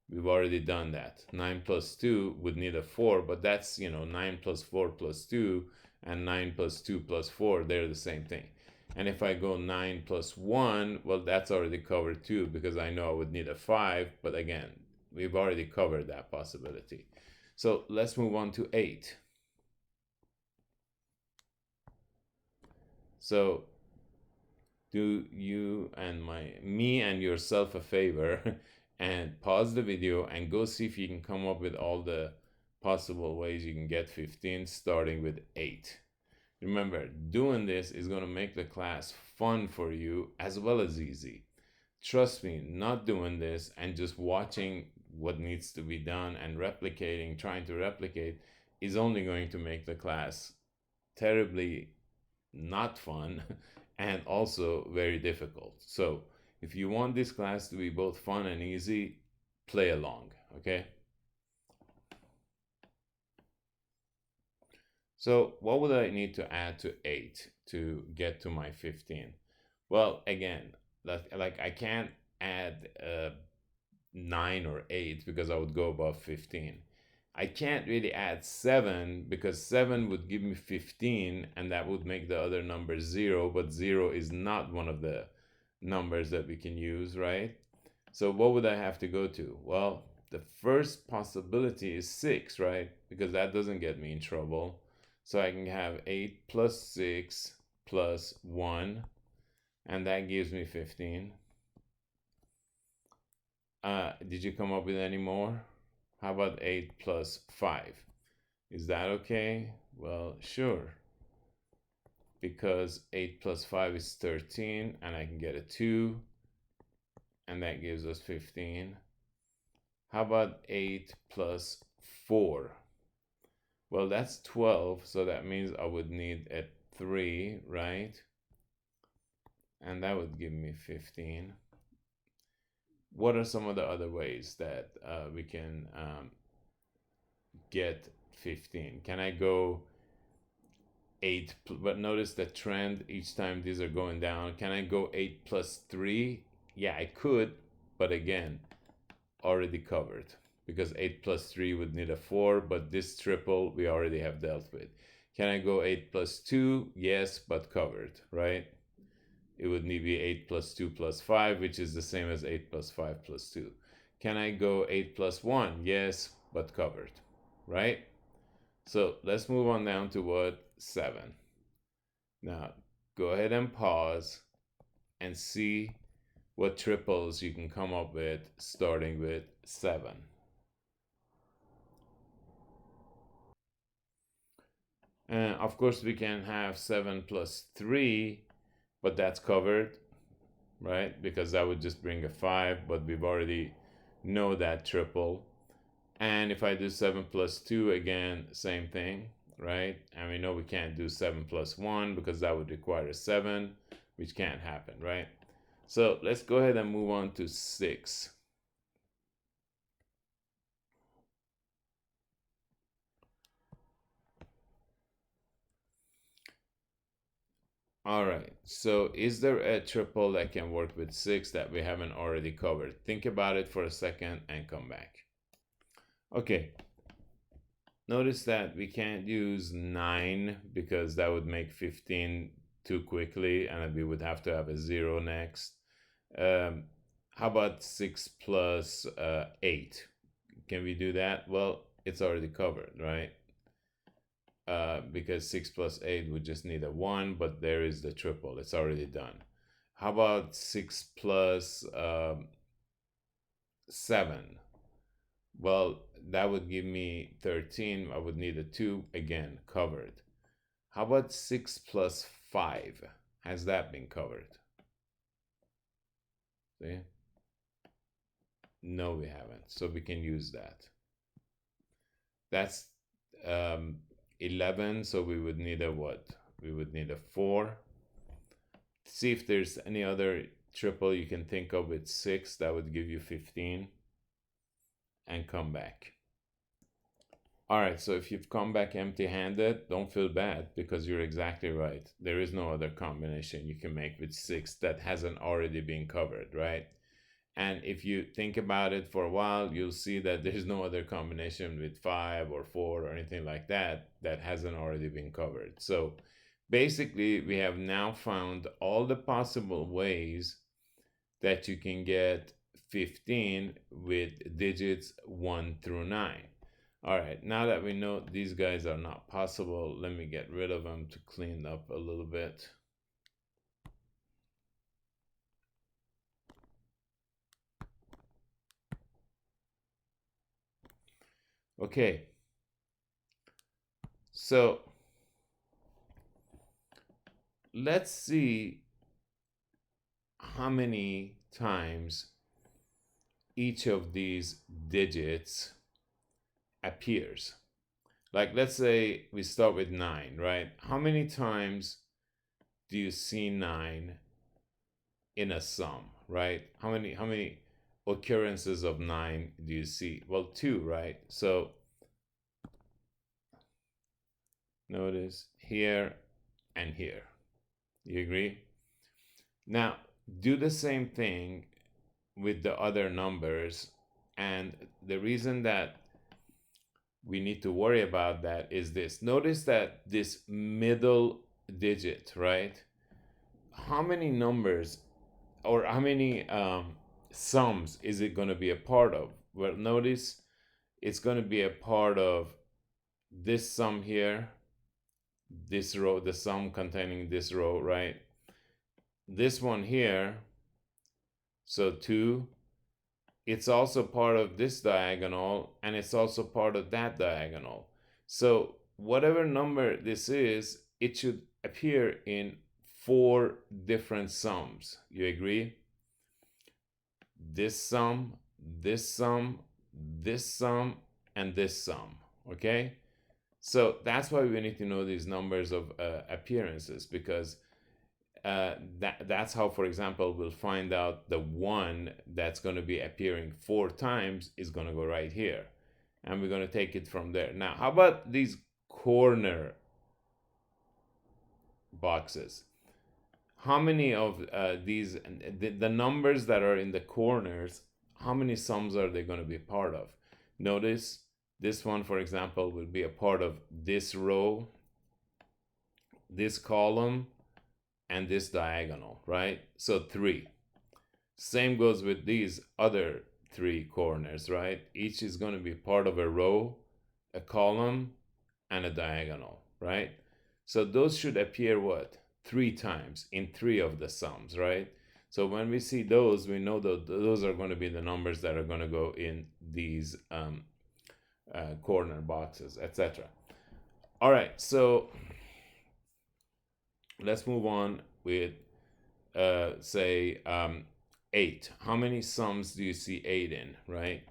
We've already done that. 9 plus 2 would need a 4, but that's, 9 plus 4 plus 2 and 9 plus 2 plus 4, they're the same thing. And if I go 9 plus 1, well, that's already covered too, because I know I would need a 5, but again, we've already covered that possibility. So let's move on to 8. So do you and me and yourself a favor and pause the video and go see if you can come up with all the possible ways you can get 15 starting with 8. Remember, doing this is going to make the class fun for you as well as easy. Trust me, not doing this and just watching what needs to be done and replicating, trying to replicate, is only going to make the class terribly not fun and also very difficult. So if you want this class to be both fun and easy, play along, okay? So what would I need to add to 8 to get to my 15? Well, again, like I can't add 9 or 8 because I would go above 15. I can't really add 7 because 7 would give me 15 and that would make the other number 0, but 0 is not one of the numbers that we can use, right? So what would I have to go to? Well, the first possibility is 6, right? Because that doesn't get me in trouble. So I can have 8 plus 6 plus 1, and that gives me 15. Did you come up with any more? How about 8 plus 5? Is that okay? Well, sure. Because 8 plus 5 is 13, and I can get a 2, and that gives us 15. How about 8 plus 4? Well, that's 12, so that means I would need a 3, right? And that would give me 15. What are some of the other ways that we can get 15? Can I go 8, but notice the trend each time these are going down. Can I go 8 plus 3? Yeah, I could, but again, already covered because 8 plus 3 would need a 4, but this triple we already have dealt with. Can I go 8 plus 2? Yes, but covered, right? It would need to be 8 plus 2 plus 5, which is the same as 8 plus 5 plus 2. Can I go 8 plus 1? Yes, but covered, right? So let's move on down to what? 7. Now, go ahead and pause and see what triples you can come up with starting with 7. And of course, we can have 7 plus 3, but that's covered, right? Because that would just bring a 5, but we've already know that triple. And if I do 7 plus 2, again, same thing, right? And we know we can't do 7 plus 1 because that would require a 7, which can't happen, right? So let's go ahead and move on to 6. All right, so is there a triple that can work with 6 that we haven't already covered? Think about it for a second and come back. Okay, notice that we can't use 9 because that would make 15 too quickly and we would have to have a 0 next. How about 6 plus 8? Can we do that? Well, it's already covered, right? Because 6 plus 8 would just need a 1, but there is the triple. It's already done. How about 6 plus 7? Well, that would give me 13. I would need a 2, again, covered. How about 6 plus 5? Has that been covered? See? No, we haven't. So we can use that. That's 11, so we would need a what? We would need a 4. See if there's any other triple you can think of with 6 that would give you 15. And come back. All right, so if you've come back empty-handed, don't feel bad because you're exactly right. There is no other combination you can make with 6 that hasn't already been covered, right? And if you think about it for a while, you'll see that there's no other combination with 5 or 4 or anything like that that hasn't already been covered. So basically, we have now found all the possible ways that you can get 15 with digits 1 through 9. All right, now that we know these guys are not possible, let me get rid of them to clean up a little bit. Okay, so let's see how many times each of these digits appears. Like, let's say we start with 9, right? How many times do you see 9 in a sum, right? How many occurrences of 9 do you see? Well, 2, right? So notice here and here. You agree? Now, do the same thing with the other numbers. And the reason that we need to worry about that is this. Notice that this middle digit, right? How many numbers or how many sums is it going to be a part of? Well, notice it's going to be a part of this sum here, this row, the sum containing this row, right? This one here, so 2, it's also part of this diagonal, and it's also part of that diagonal. So whatever number this is, it should appear in 4 different sums. You agree? This sum, this sum, this sum, and this sum, okay? So that's why we need to know these numbers of appearances, because that's how, for example, we'll find out the 1 that's going to be appearing 4 times is going to go right here. And we're going to take it from there. Now, how about these corner boxes? How many of these, the numbers that are in the corners, how many sums are they going to be part of? Notice this one, for example, will be a part of this row, this column, and this diagonal, right? So 3. Same goes with these other 3 corners, right? Each is going to be part of a row, a column, and a diagonal, right? So those should appear what? 3 times in 3 of the sums, right? So when we see those, we know that those are going to be the numbers that are going to go in these corner boxes, etc. All right, so let's move on with say 8. How many sums do you see 8 in, right?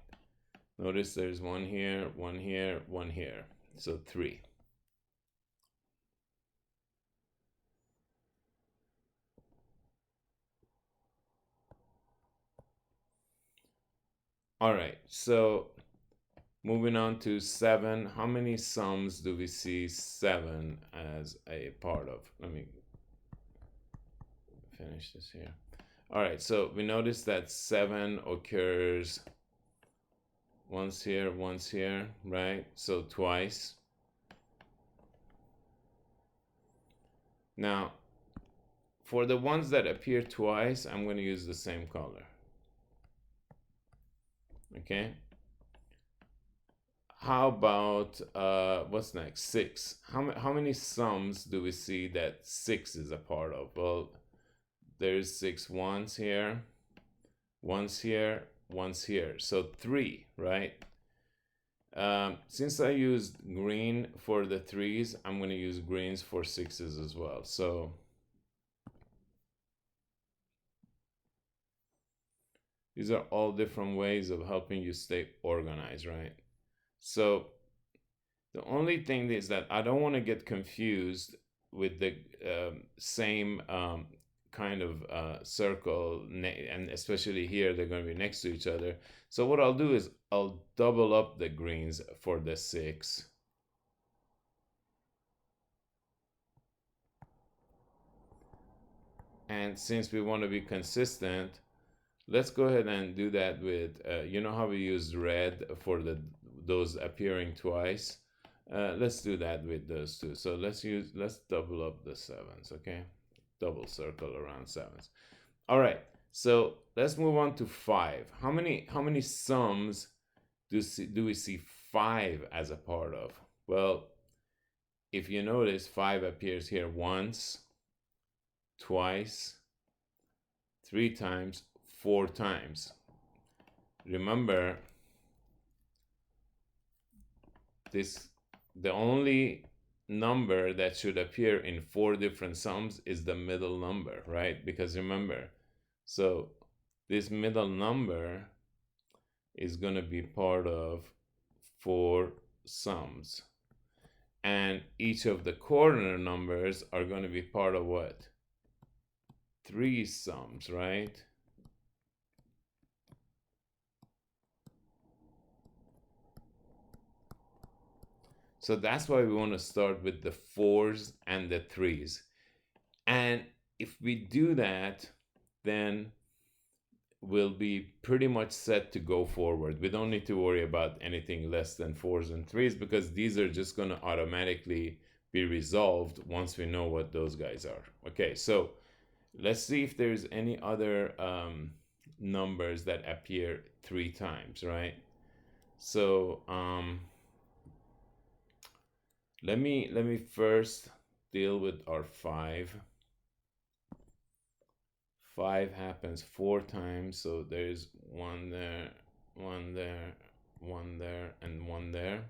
Notice there's one here, one here, one here. So 3. All right, so moving on to 7. How many sums do we see 7 as a part of? Let me finish this here. All right, so we notice that 7 occurs once here, right? So twice. Now, for the ones that appear twice, I'm going to use the same color. Okay. How about what's next? 6. How many sums do we see that 6 is a part of? Well, there's 6 once here, once here, once here. So 3, right? Since I used green for the 3s, I'm going to use greens for 6s as well. So these are all different ways of helping you stay organized, right? So the only thing is that I don't want to get confused with the same kind of circle, and especially here, they're going to be next to each other. So what I'll do is I'll double up the greens for the 6. And since we want to be consistent, let's go ahead and do that with, you know how we use red for those appearing twice? Let's do that with those two. So let's double up the 7s, okay? Double circle around 7s. All right, so let's move on to 5. How many sums do we see 5 as a part of? Well, if you notice, 5 appears here once, twice, 3 times, 4 times. Remember, the only number that should appear in 4 different sums is the middle number, right? Because remember, so this middle number is going to be part of 4 sums. And each of the corner numbers are going to be part of what? 3 sums, right? So that's why we want to start with the 4s and the 3s. And if we do that, then we'll be pretty much set to go forward. We don't need to worry about anything less than 4s and 3s because these are just going to automatically be resolved once we know what those guys are. Okay, so let's see if there's any other numbers that appear 3 times, right? So let me first deal with our 5. 5 happens 4 times, so there's 1 there, 1 there, 1 there, and 1 there.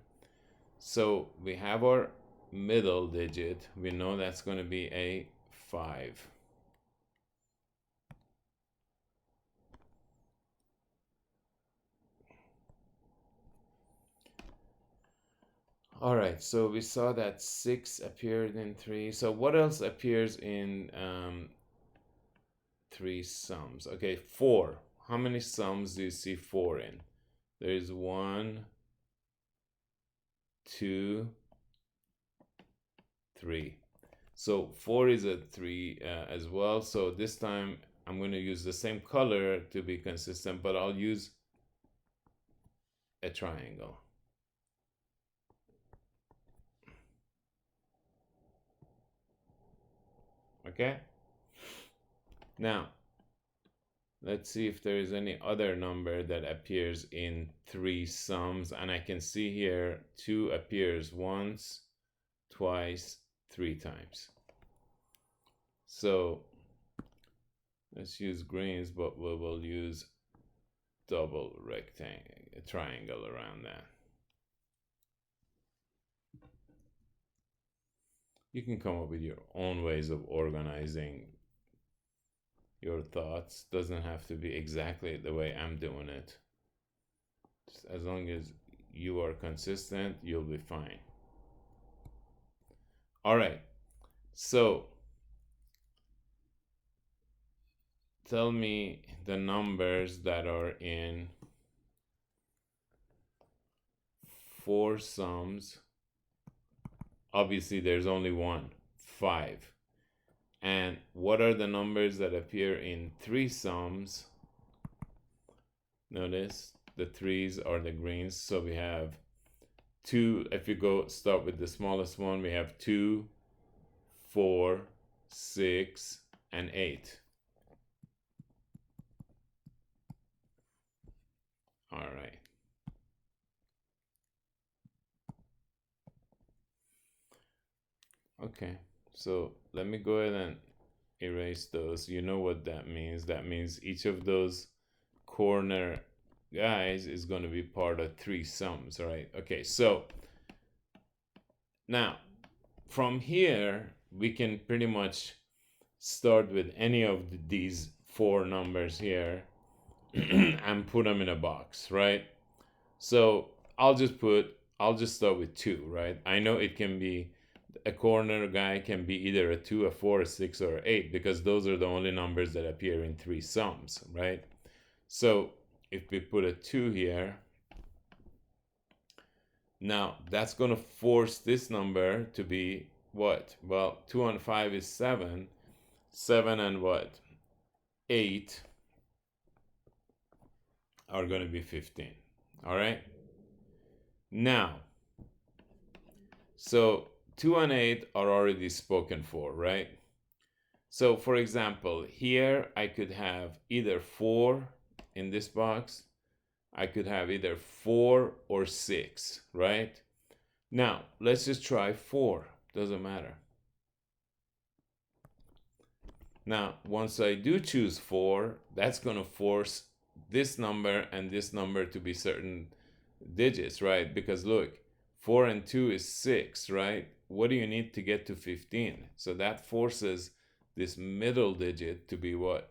So we have our middle digit. We know that's going to be a 5. All right, so we saw that 6 appeared in 3. So what else appears in 3 sums? Okay, 4. How many sums do you see 4 in? There's 1, 2, 3. So 4 is a 3 as well. So this time I'm going to use the same color to be consistent, but I'll use a triangle. Okay? Now, let's see if there is any other number that appears in 3 sums. And I can see here 2 appears once, twice, 3 times. So Let's use greens, but we will use double rectangle, a triangle around that. You can come up with your own ways of organizing your thoughts. Doesn't have to be exactly the way I'm doing it. Just as long as you are consistent, you'll be fine. All right. So tell me the numbers that are in four sums. Obviously, there's only one, 5. And what are the numbers that appear in three sums? Notice the 3's are the greens. So we have 2. If you go start with the smallest one, we have 2, 4, 6, and 8. All right. Okay, so let me go ahead and erase those. You know what that means. That means each of those corner guys is going to be part of three sums, right? Okay, so now from here, we can pretty much start with any of these four numbers here and put them in a box, right? So I'll just start with 2, right? I know it can be a corner guy can be either a 2, a 4, a 6, or 8 because those are the only numbers that appear in three sums, right? So if we put a 2 here, now that's going to force this number to be what? Well, 2 and 5 is 7. 7 and what? 8 are going to be 15. All right? Now, so 2 and 8 are already spoken for, right? So for example, here I could have either 4 in this box. I could have either 4 or 6, right? Now, let's just try 4. Doesn't matter. Now, once I do choose 4, that's going to force this number and this number to be certain digits, right? Because look, 4 and 2 is 6, right? What do you need to get to 15? So that forces this middle digit to be what?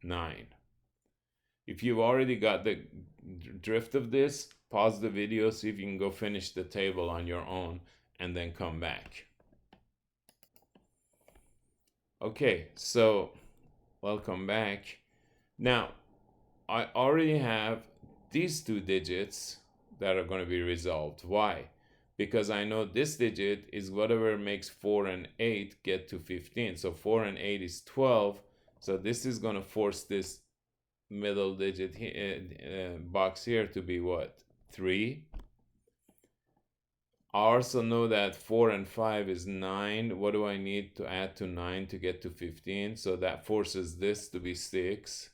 9. If you've already got the drift of this, pause the video, see if you can go finish the table on your own, and then come back. Okay, so welcome back. Now, I already have these two digits that are going to be resolved. Why? Because I know this digit is whatever makes 4 and 8 get to 15. So 4 and 8 is 12. So this is going to force this middle digit box here to be what? 3. I also know that 4 and 5 is 9. What do I need to add to 9 to get to 15? So that forces this to be 6.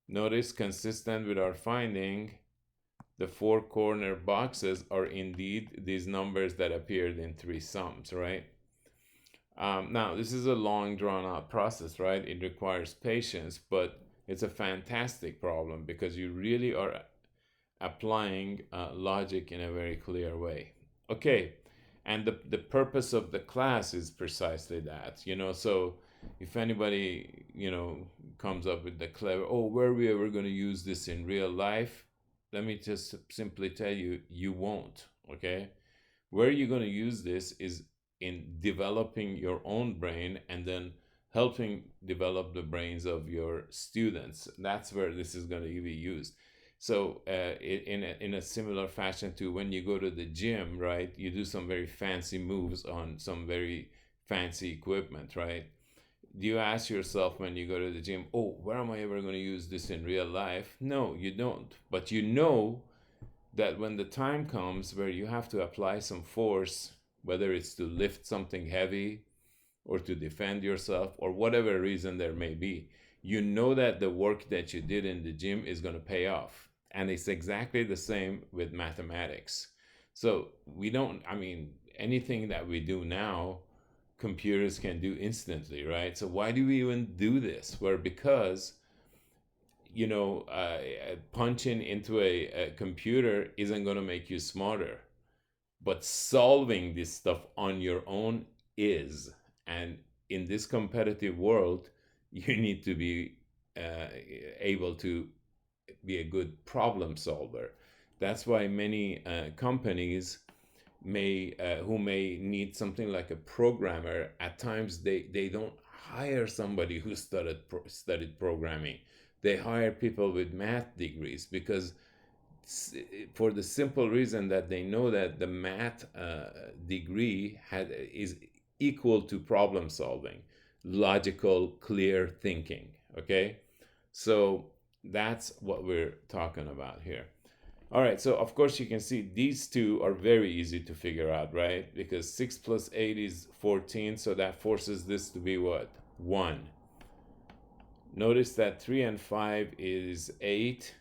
Notice, consistent with our finding, the four corner boxes are indeed these numbers that appeared in three sums, right? Now, this is a long drawn out process, right? It requires patience, but it's a fantastic problem because you really are applying logic in a very clear way. Okay, and the purpose of the class is precisely that, so if anybody, comes up with the clever, oh, where are we ever going to use this in real life? Let me just simply tell you, you won't, okay? Where you're going to use this is in developing your own brain and then helping develop the brains of your students. That's where this is going to be used. So in a similar fashion to when you go to the gym, right? You do some very fancy moves on some very fancy equipment, right? Do you ask yourself when you go to the gym, oh, where am I ever going to use this in real life? No, you don't. But you know that when the time comes where you have to apply some force, whether it's to lift something heavy or to defend yourself or whatever reason there may be, you know that the work that you did in the gym is going to pay off. And it's exactly the same with mathematics. So anything that we do now computers can do instantly, right? So why do we even do this? Well, because punching into a computer isn't going to make you smarter, but solving this stuff on your own is. And in this competitive world, you need to be uh, able to be a good problem solver. That's why many companies who may need something like a programmer, at times they don't hire somebody who studied programming. They hire people with math degrees, because for the simple reason that they know that the math degree is equal to problem solving, logical, clear thinking. Okay, so that's what we're talking about here. All right, so of course you can see these two are very easy to figure out, right? Because 6 plus 8 is 14, so that forces this to be what? 1. Notice that 3 and 5 is 8,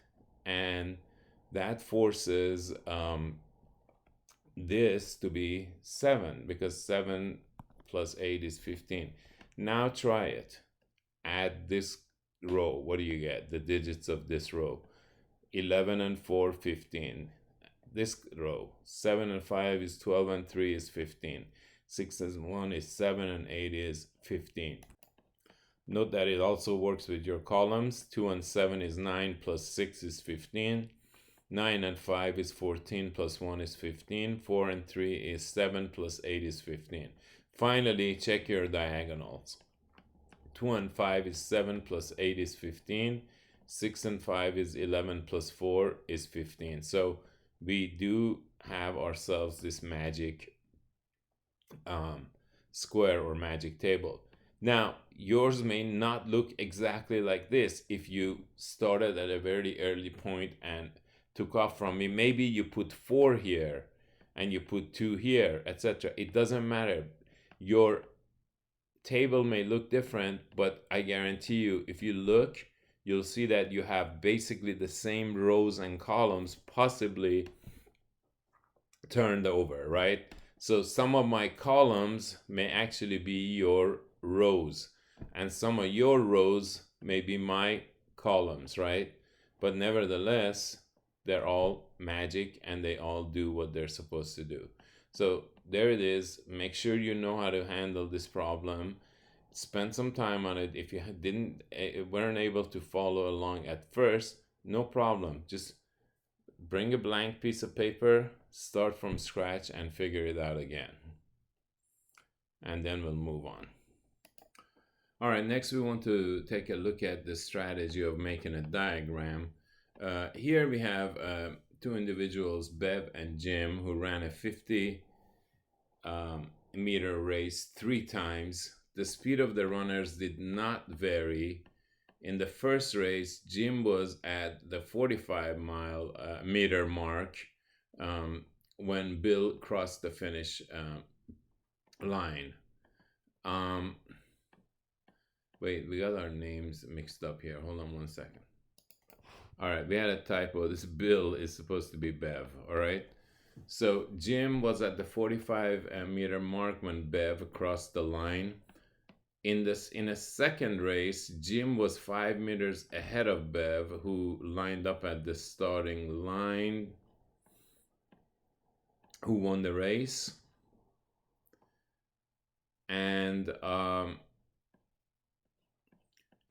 and that forces this to be 7, because 7 plus 8 is 15. Now try it. Add this row. What do you get? The digits of this row. 11 and 4, 15. This row, 7 and 5 is 12, and 3 is 15. 6 and 1 is 7, and 8 is 15. Note that it also works with your columns. 2 and 7 is 9, plus 6 is 15. 9 and 5 is 14, plus 1 is 15. 4 and 3 is 7, plus 8 is 15. Finally, check your diagonals. 2 and 5 is 7, plus 8 is 15. 6 and 5 is 11, plus 4 is 15. So we do have ourselves this magic square or magic table. Now, yours may not look exactly like this if you started at a very early point and took off from me. Maybe you put 4 here and you put 2 here, etc. It doesn't matter. Your table may look different, but I guarantee you, if you look, you'll see that you have basically the same rows and columns, possibly turned over, right? So some of my columns may actually be your rows, and some of your rows may be my columns, right? But nevertheless, they're all magic and they all do what they're supposed to do. So there it is. Make sure you know how to handle this problem. Spend some time on it. If you weren't able to follow along at first, no problem. Just bring a blank piece of paper, start from scratch, and figure it out again. And then we'll move on. All right, next we want to take a look at the strategy of making a diagram. Here we have two individuals, Bev and Jim, who ran a 50 meter race 3 times. The speed of the runners did not vary. In the first race, Jim was at the 45 meter mark when Bill crossed the finish line. Wait, we got our names mixed up here. Hold on one second. All right, we had a typo. This Bill is supposed to be Bev, all right? So Jim was at the 45 meter mark when Bev crossed the line. In a second race, Jim was 5 meters ahead of Bev, who lined up at the starting line, who won the race. And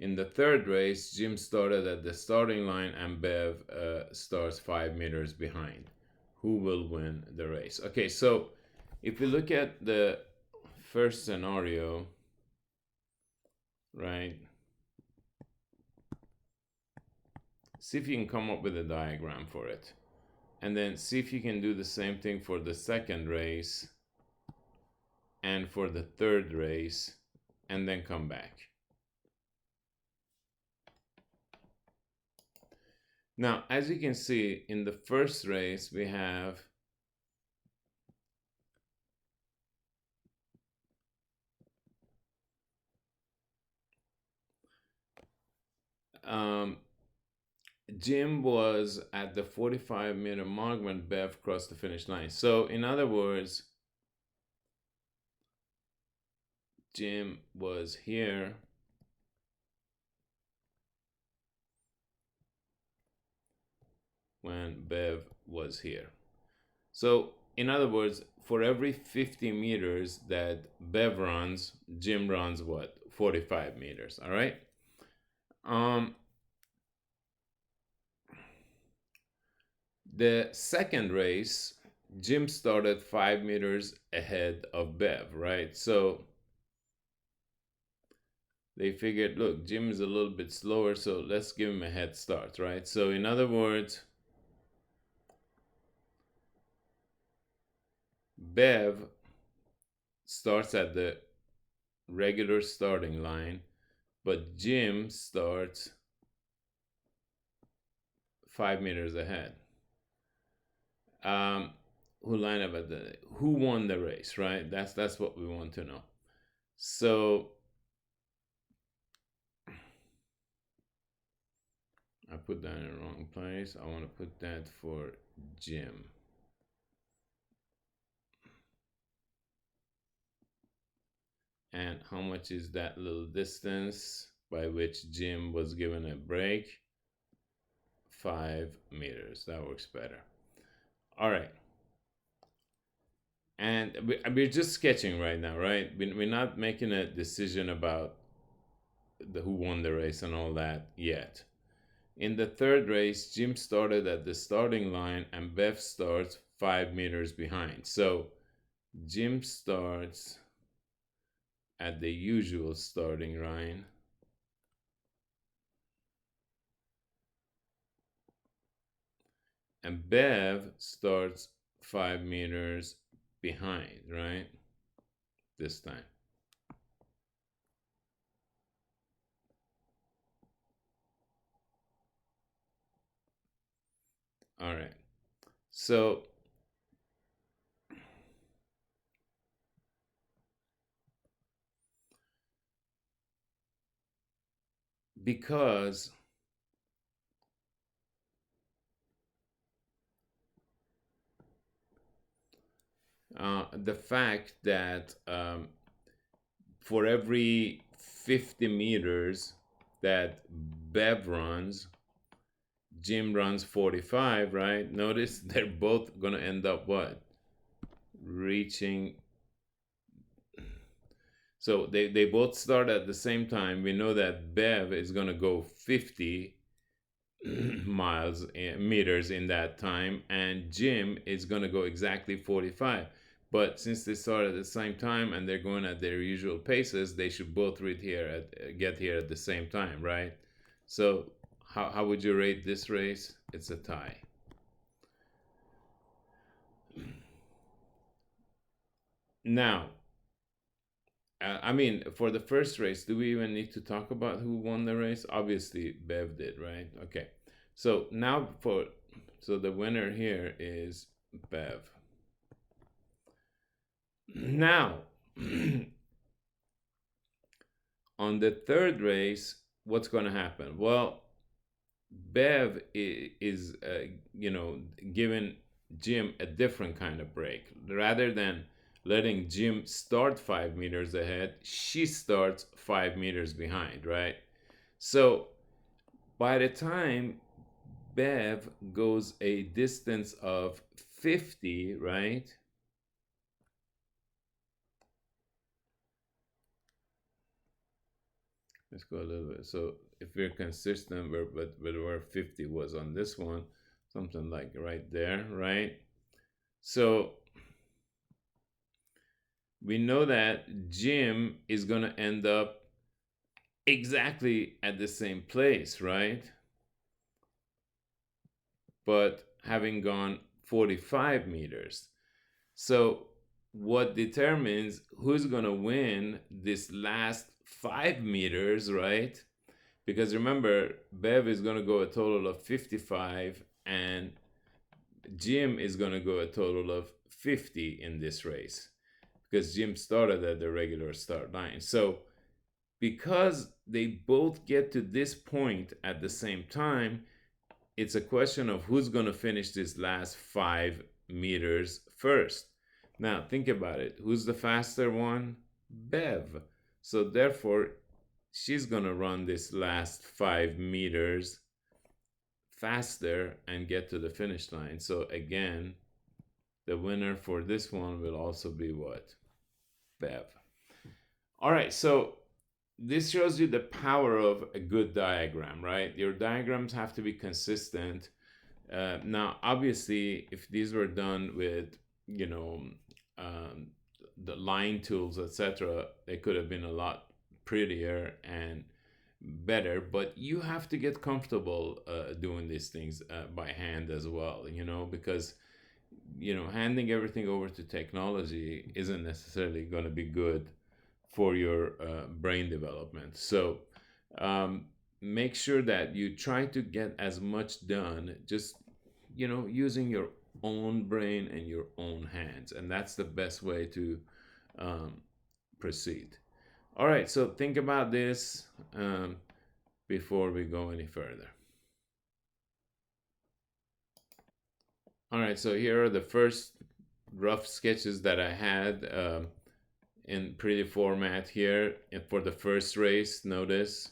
in the third race, Jim started at the starting line and Bev starts 5 meters behind. Who will win the race? Okay, so if we look at the first scenario, right? See if you can come up with a diagram for it. And then see if you can do the same thing for the second race and for the third race, and then come back. Now, as you can see, in the first race, we have Jim was at the 45 meter mark when Bev crossed the finish line. So in other words, Jim was here when Bev was here. So, in other words, for every 50 meters that Bev runs, Jim runs what? 45 meters, all right? Um, the second race, Jim started 5 meters ahead of Bev, right? So they figured, look, Jim is a little bit slower, so let's give him a head start, right? So, in other words, Bev starts at the regular starting line, but Jim starts 5 meters ahead. Who lined up at the who won the race, right? That's what we want to know. So I put that in the wrong place. I want to put that for Jim. And how much is that little distance by which Jim was given a break? 5 meters. That works better. All right. And we're just sketching right now, right? We're not making a decision about who won the race and all that yet. In the third race, Jim started at the starting line and Bev starts 5 meters behind. So Jim starts at the usual starting line. And Bev starts 5 meters behind, right? This time. All right. So because the fact that for every 50 meters that Bev runs, Jim runs 45, right? Notice they're both going to end up what? Reaching. So they both start at the same time. We know that Bev is going to go 50 meters in that time, and Jim is going to go exactly 45. But since they start at the same time and they're going at their usual paces, they should both get here at the same time, right? So how would you rate this race? It's a tie. Now, I mean, for the first race, do we even need to talk about who won the race? Obviously, Bev did, right? Okay. So now so the winner here is Bev. Now, on the third race, what's going to happen? Well, Bev is giving Jim a different kind of break. Rather than letting Jim start 5 meters ahead, she starts 5 meters behind, right? So by the time Bev goes a distance of 50, right? Let's go a little bit. So if we're consistent with where 50 was on this one, something like right there, right? So we know that Jim is going to end up exactly at the same place, right? But having gone 45 meters. So what determines who's going to win this last 5 meters, right? Because remember, Bev is going to go a total of 55 and Jim is going to go a total of 50 in this race because Jim started at the regular start line. So because they both get to this point at the same time, it's a question of who's going to finish this last 5 meters first. Now, think about it. Who's the faster one? Bev. So therefore, she's going to run this last 5 meters faster and get to the finish line. So again, the winner for this one will also be what? Bev. All right, so this shows you the power of a good diagram, right? Your diagrams have to be consistent. Now, obviously, if these were done with, you know, um, the line tools, etc., they could have been a lot prettier and better. But you have to get comfortable doing these things by hand as well, because handing everything over to technology isn't necessarily going to be good for your brain development. So um, make sure that you try to get as much done just using your own brain and your own hands, and that's the best way to um, proceed. All right, so think about this before we go any further. All right, so here are the first rough sketches that I had in pretty format here. And for the first race, notice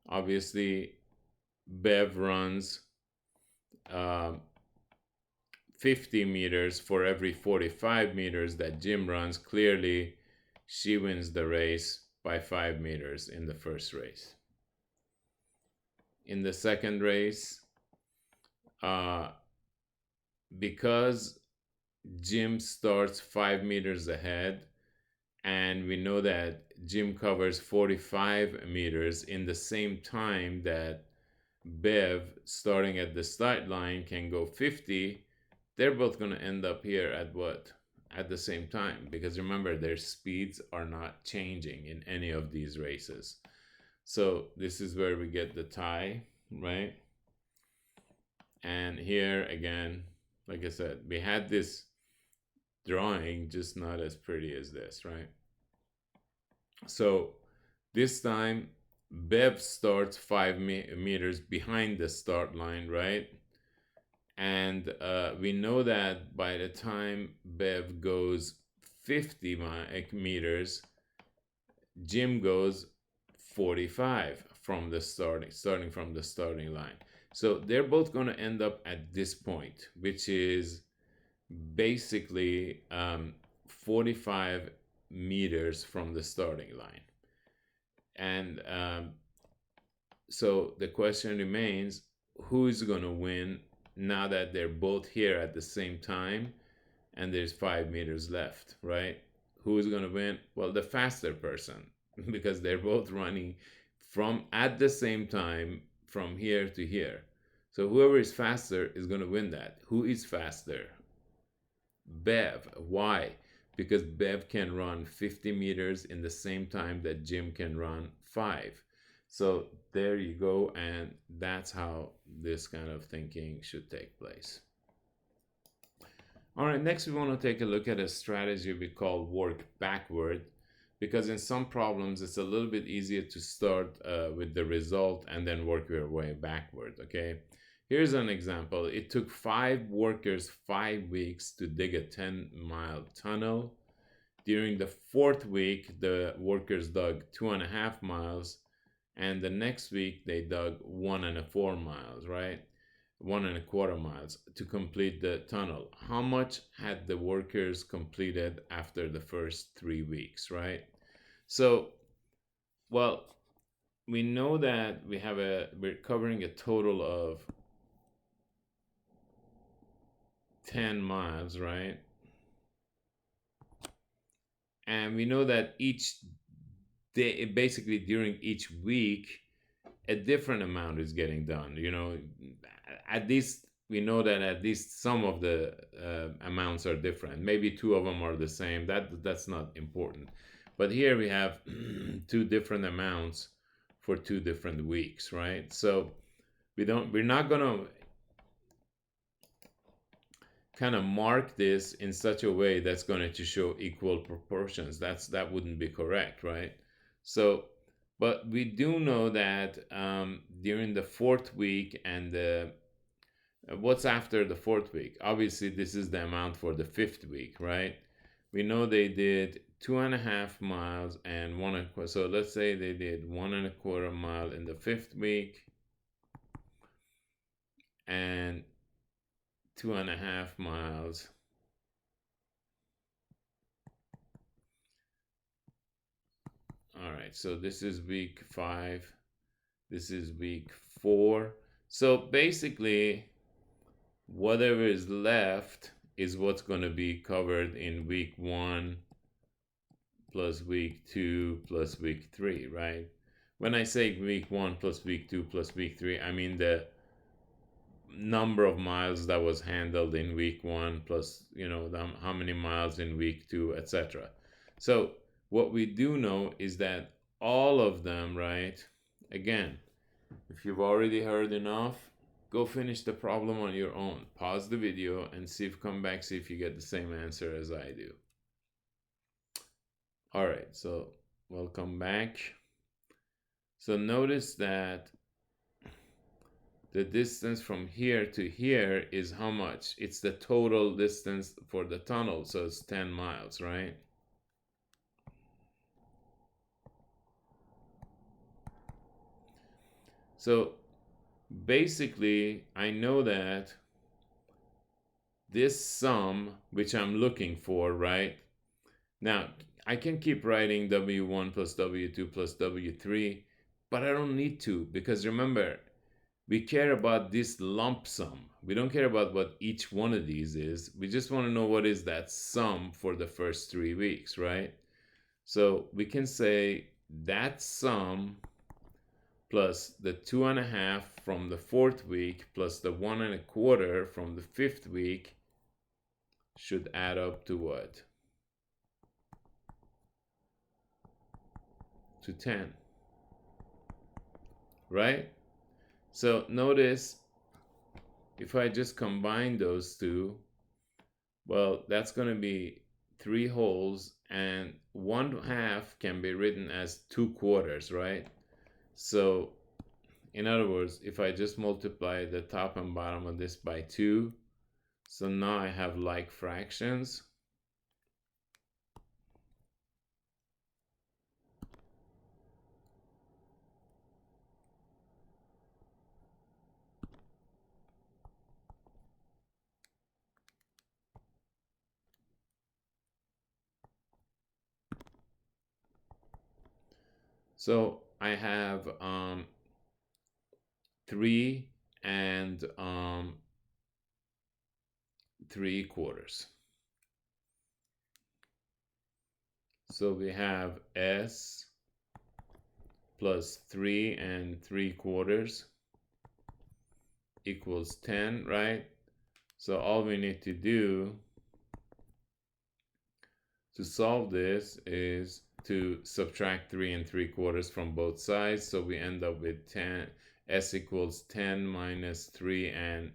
obviously Bev runs uh, 50 meters for every 45 meters that Jim runs. Clearly, she wins the race by 5 meters in the first race. In the second race, because Jim starts 5 meters ahead, and we know that Jim covers 45 meters in the same time that Bev, starting at the start line, can go 50. They're both going to end up here at what? At the same time, because remember, their speeds are not changing in any of these races. So this is where we get the tie, right? And here again, like I said, we had this drawing, just not as pretty as this, right? So this time, Bev starts 5 meters behind the start line, right? And we know that by the time Bev goes 50 meters, Jim goes 45 from the starting from the starting line. So they're both going to end up at this point, which is basically 45 meters from the starting line. And so the question remains, who is going to win now that they're both here at the same time and there's 5 meters left, right? Who is going to win? Well, the faster person, because they're both running from at the same time from here to here. So whoever is faster is going to win that. Who is faster? Bev. Why? Because Bev can run 50 meters in the same time that Jim can run 5. So there you go, and that's how this kind of thinking should take place. All right, next we want to take a look at a strategy we call work backward, because in some problems it's a little bit easier to start with the result and then work your way backward, okay? Here's an example. It took 5 workers 5 weeks to dig a 10-mile tunnel. During the 4th week, the workers dug 2.5 miles, and the next week they dug 1.25 miles, right? 1.25 miles to complete the tunnel. How much had the workers completed after the first 3 weeks, right? So, well, we know that we're covering a total of 10 miles, right? And we know that each day, basically during each week, a different amount is getting done. At least we know that at least some of the amounts are different. Maybe 2 of them are the same. That's not important. But here we have 2 different amounts for 2 different weeks, right? So we're not gonna kind of mark this in such a way that's going to show equal proportions. That wouldn't be correct, right? So, but we do know that during the 4th week and what's after the 4th week? Obviously, this is the amount for the 5th week, right? We know they did 2.5 miles and 1.25. So let's say they did 1.25 mile in the 5th week and 2.5 miles all right, so this is week 5, this is week 4. So basically whatever is left is what's going to be covered in week 1 plus week 2 plus week 3, right? When I say week 1 plus week 2 plus week 3, I mean the number of miles that was handled in week 1 plus, how many miles in week 2, etc. So what we do know is that all of them, right? Again, if you've already heard enough, go finish the problem on your own. Pause the video and come back, see if you get the same answer as I do. All right, so welcome back. So notice that the distance from here to here is how much? It's the total distance for the tunnel, so it's 10 miles, right? So basically, I know that this sum, which I'm looking for, right? Now, I can keep writing W1 plus W2 plus W3, but I don't need to, because remember, we care about this lump sum. We don't care about what each one of these is. We just want to know what is that sum for the first 3 weeks, right? So we can say that sum plus the 2.5 from the 4th week plus the 1.25 from the 5th week should add up to what? To 10, right? So notice if I just combine those two, well, that's going to be 3 wholes, and 1/2 can be written as 2/4, right? So in other words, if I just multiply the top and bottom of this by 2, so now I have like fractions. So I have 3 and 3/4. So we have S plus 3 and 3/4 equals 10, right? So all we need to do to solve this is to subtract 3 and 3/4 from both sides. So we end up with 10. S equals 10 minus 3 and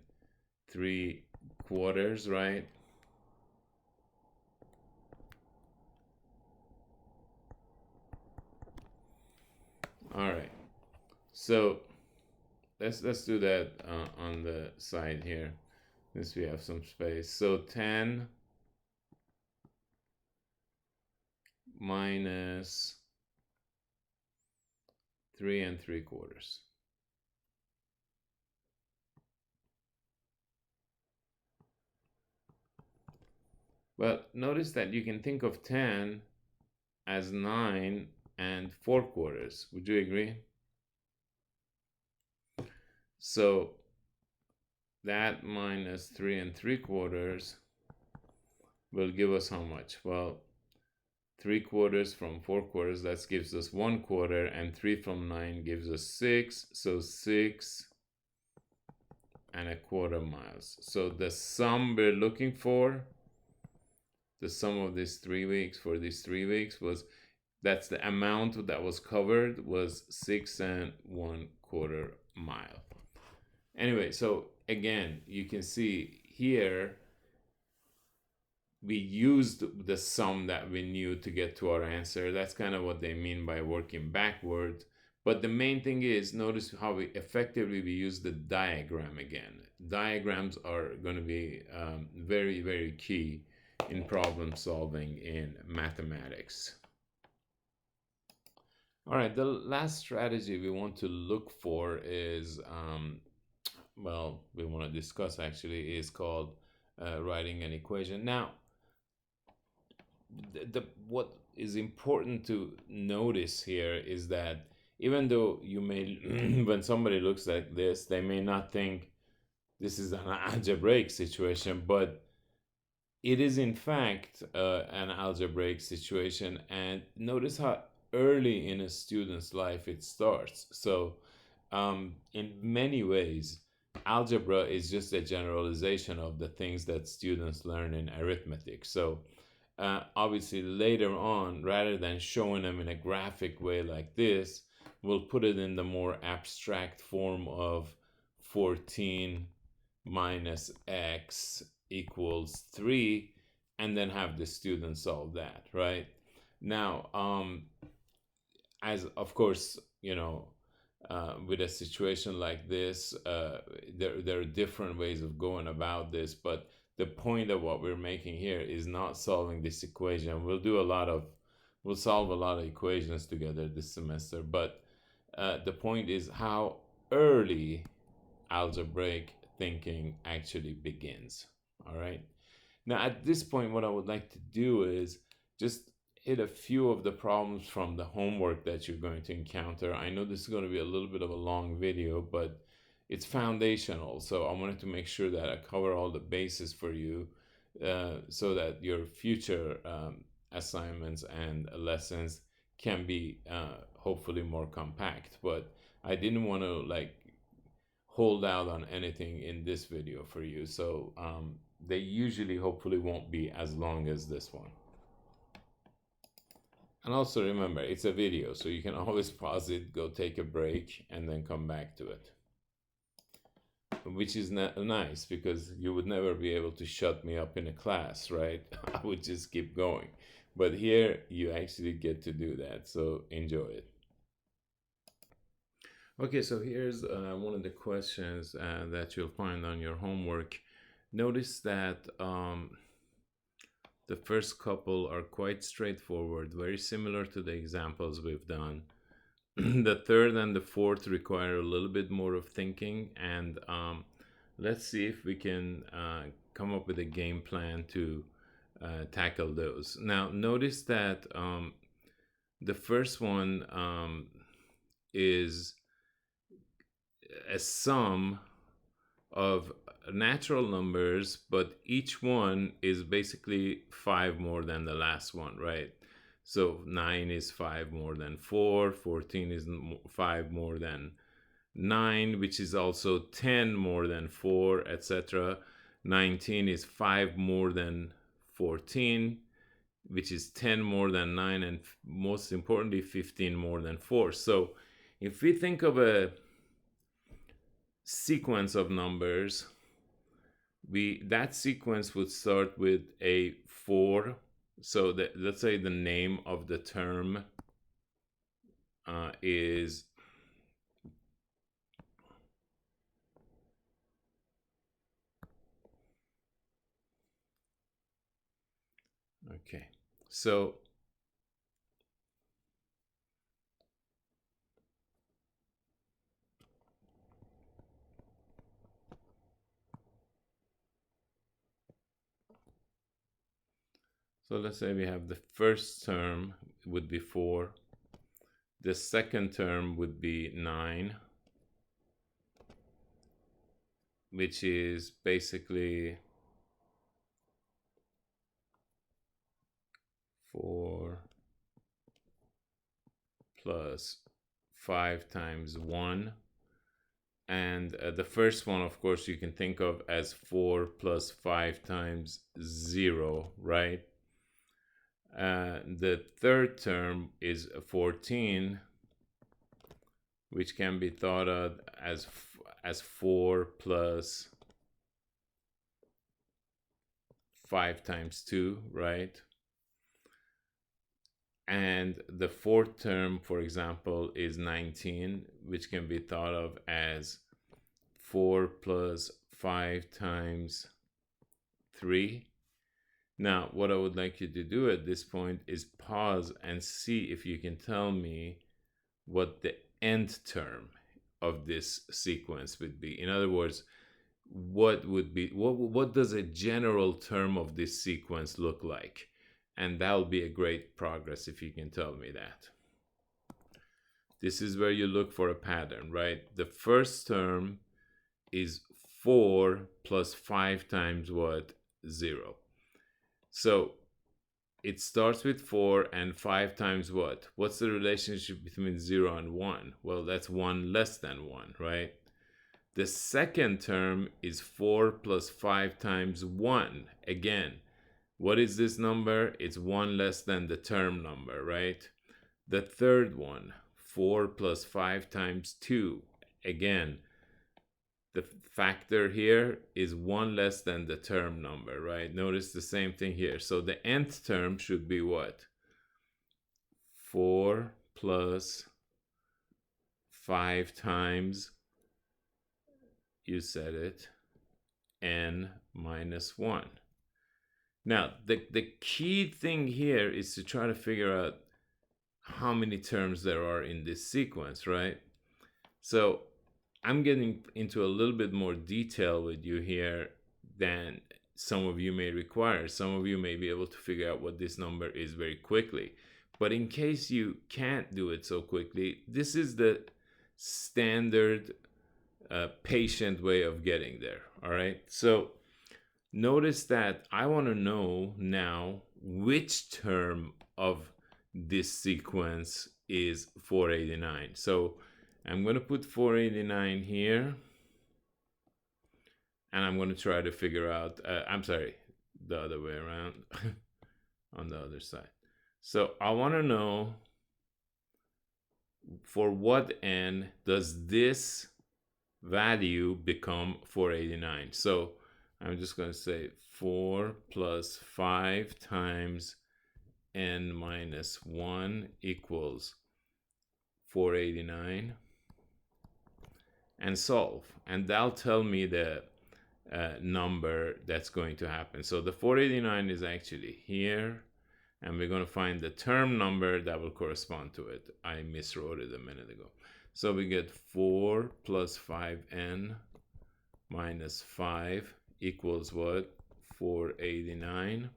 3/4, right? All right. So let's do that on the side here, since we have some space. So 10 minus 3 and 3/4. But notice that you can think of 10 as 9 and 4/4. Would you agree? So that minus 3 and 3/4 will give us how much? Well, 3/4 from 4/4, that gives us 1/4, and 3 from 9 gives us 6. So 6.25 miles. So the sum we're looking for, the sum of these 3 weeks for these 3 weeks was, that's the amount that was covered, was 6.25 mile. Anyway, so again, you can see here we used the sum that we knew to get to our answer. That's kind of what they mean by working backwards. But the main thing is, notice how we effectively use the diagram again. Diagrams are going to be very, very key in problem solving in mathematics. All right, the last strategy we want to look for is, well, we want to discuss actually, is called writing an equation. Now, what is important to notice here is that even though you may, when somebody looks like this, they may not think this is an algebraic situation, but it is in fact an algebraic situation. And notice how early in a student's life it starts. So in many ways, algebra is just a generalization of the things that students learn in arithmetic. So obviously later on, rather than showing them in a graphic way like this, we'll put it in the more abstract form of 14 minus x equals 3, and then have the student solve that, right? Now, as of course, with a situation like this, there are different ways of going about this, but the point of what we're making here is not solving this equation. We'll solve a lot of equations together this semester, but the point is how early algebraic thinking actually begins. All right. Now, at this point, what I would like to do is just hit a few of the problems from the homework that you're going to encounter. I know this is going to be a little bit of a long video, but it's foundational. So I wanted to make sure that I cover all the bases for you so that your future assignments and lessons can be hopefully more compact. But I didn't want to hold out on anything in this video for you. So they usually hopefully won't be as long as this one. And also remember, it's a video, so you can always pause it, go take a break, and then come back to it. Which is nice, because you would never be able to shut me up in a class, right? I would just keep going. But here, you actually get to do that, so enjoy it. Okay, so here's one of the questions that you'll find on your homework. Notice that the first couple are quite straightforward, very similar to the examples we've done. The third and the fourth require a little bit more of thinking, and let's see if we can come up with a game plan to tackle those. Now, notice that the first one is a sum of natural numbers, but each one is basically 5 more than the last one, right? So 9 is 5 more than 4, 14 is 5 more than 9, which is also 10 more than 4, etc. 19 is 5 more than 14, which is 10 more than 9, and most importantly, 15 more than 4. So if we think of a sequence of numbers, that sequence would start with a 4. So let's say the name of the term is okay. So let's say we have the first term would be 4. The second term would be 9, which is basically 4 plus 5 times 1. And the first one, of course, you can think of as 4 plus 5 times 0, right? The third term is 14, which can be thought of as 4 plus 5 times 2, right? And the fourth term, for example, is 19, which can be thought of as 4 plus 5 times 3. Now, what I would like you to do at this point is pause and see if you can tell me what the nth term of this sequence would be. In other words, what does a general term of this sequence look like? And that'll be a great progress if you can tell me that. This is where you look for a pattern, right? The first term is 4 plus 5 times what? 0. So it starts with 4 and 5 times what? What's the relationship between 0 and 1? Well, that's 1 less than 1, right? The second term is 4 plus 5 times 1. Again, what is this number? It's 1 less than the term number, right? The third one, 4 plus 5 times 2. Again, the factor here is 1 less than the term number, right? Notice the same thing here. So the nth term should be what? 4 plus 5 times, you said it, n minus 1. Now, the key thing here is to try to figure out how many terms there are in this sequence, right? So I'm getting into a little bit more detail with you here than some of you may require. Some of you may be able to figure out what this number is very quickly. But in case you can't do it so quickly, this is the standard patient way of getting there, all right? So notice that I want to know now which term of this sequence is 489. So I'm going to put 489 here, and I'm going to try to figure out, I'm sorry, the other way around, on the other side. So I want to know for what n does this value become 489. So I'm just going to say 4 plus 5 times n minus 1 equals 489, and solve. And that'll tell me the number that's going to happen. So the 489 is actually here, and we're going to find the term number that will correspond to it. I miswrote it a minute ago. So we get 4 plus 5n minus 5 equals what? 489.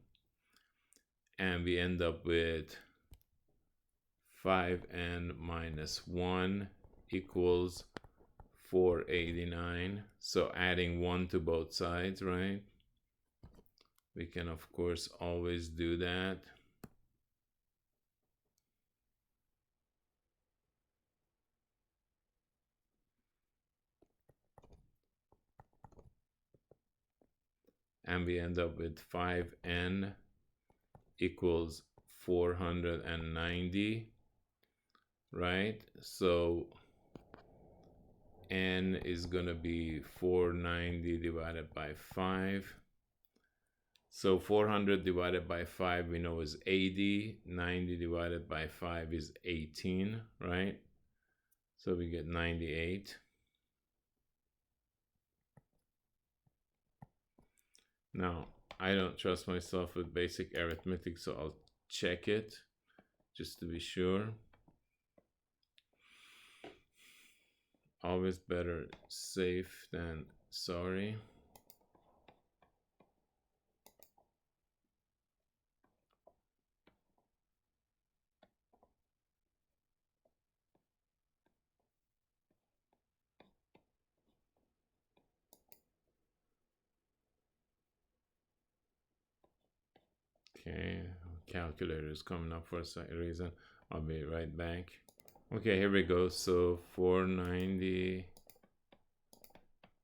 And we end up with 5n minus 1 equals 489. So adding 1 to both sides, right? We can, of course, always do that. And we end up with 5n equals 490, right? So n is going to be 490 divided by 5. So 400 divided by 5 we know is 80. 90 divided by 5 is 18, right? So we get 98. Now, I don't trust myself with basic arithmetic, so I'll check it just to be sure. Always better safe than sorry. Okay, calculator is coming up for a reason. I'll be right back. Okay, here we go. So 490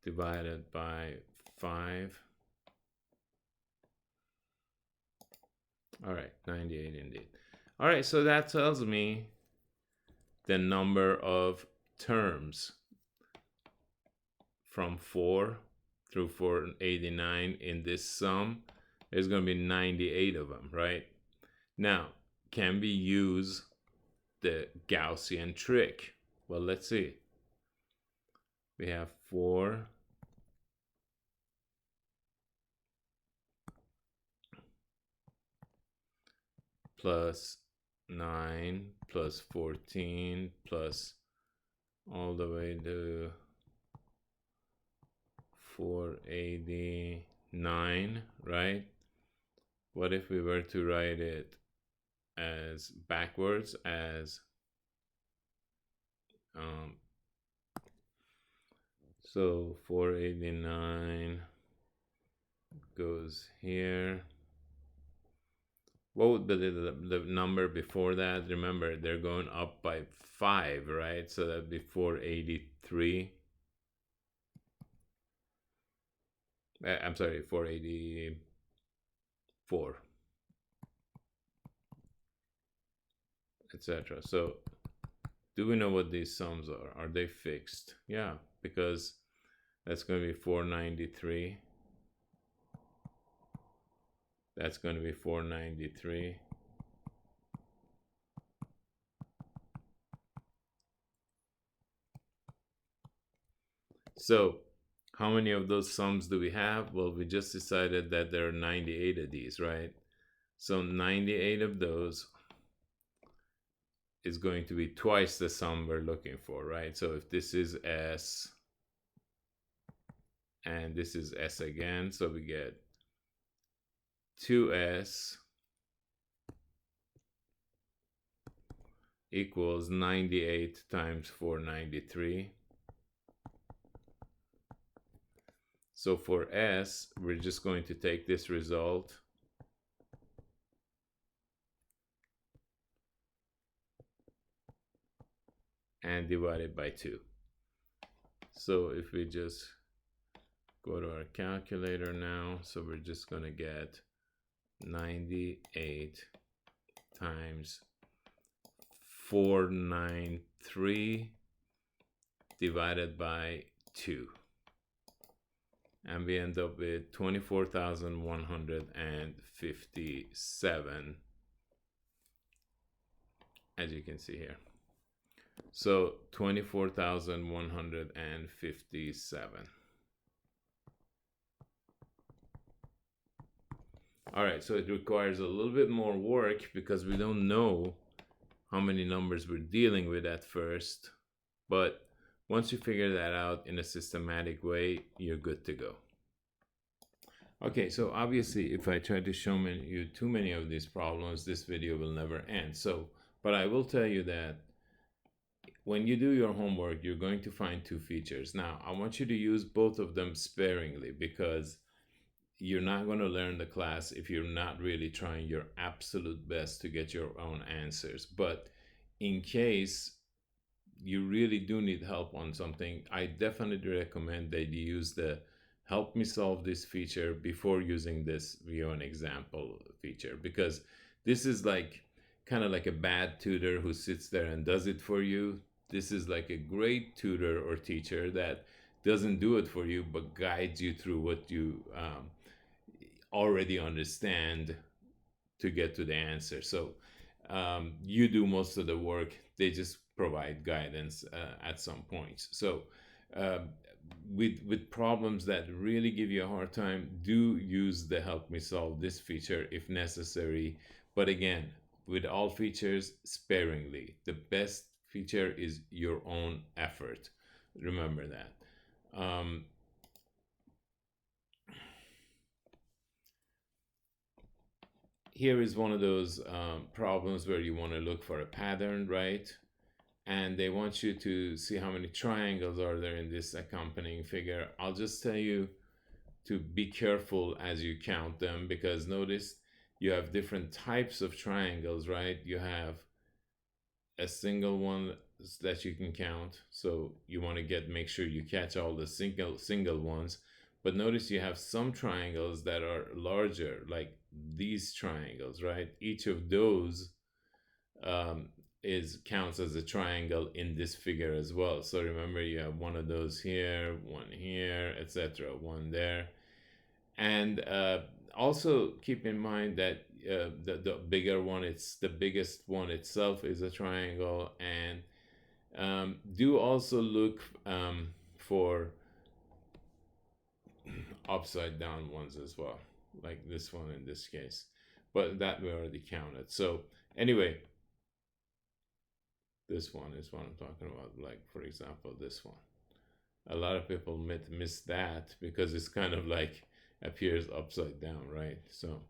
divided by 5. All right, 98 indeed. All right, so that tells me the number of terms from 4 through 489 in this sum. There's going to be 98 of them, right? Now, can we use the Gaussian trick? Well, let's see. We have 4 plus 9 plus 14 plus all the way to 489, right? What if we were to write it as backwards as um, so 489 goes here. What would be the number before that? Remember, they're going up by 5, right? So that'd be 483. I'm sorry, 484, etc. So do we know what these sums are? Are they fixed? Yeah, because that's going to be 493. That's going to be 493. So how many of those sums do we have? Well, we just decided that there are 98 of these, right? So 98 of those is going to be twice the sum we're looking for, right? So if this is S and this is S again, so we get 2S equals 98 times 493. So for S, we're just going to take this result and divide it by 2. So if we just go to our calculator now, so we're just going to get 98 times 493 divided by 2. And we end up with 24,157, as you can see here. So 24,157. All right, so it requires a little bit more work because we don't know how many numbers we're dealing with at first, but once you figure that out in a systematic way, you're good to go. Okay, so obviously if I try to show you too many of these problems, this video will never end. But I will tell you that when you do your homework, you're going to find 2 features. Now, I want you to use both of them sparingly because you're not going to learn the class if you're not really trying your absolute best to get your own answers. But in case you really do need help on something, I definitely recommend that you use the help me solve this feature before using this view an example feature, because this is like kind of like a bad tutor who sits there and does it for you. This is like a great tutor or teacher that doesn't do it for you but guides you through what you already understand to get to the answer. So you do most of the work, they just provide guidance at some points. So with problems that really give you a hard time, do use the help me solve this feature if necessary. But again, with all features, sparingly. The best feature is your own effort. Remember that. Here is one of those problems where you want to look for a pattern, right? And they want you to see how many triangles are there in this accompanying figure. I'll just tell you to be careful as you count them, because notice you have different types of triangles, right? You have a single one that you can count, so you want to make sure you catch all the single ones. But notice you have some triangles that are larger, like these triangles, right? Each of those counts as a triangle in this figure as well. So remember, you have one of those here, one here, etc., one there. And also keep in mind that the bigger one, it's the biggest one itself is a triangle. And do also look for upside down ones as well, like this one in this case. but that we already counted. So anyway, this one is what I'm talking about. Like, for example, this one. A lot of people miss that because it's kind of like appears upside down, right? So,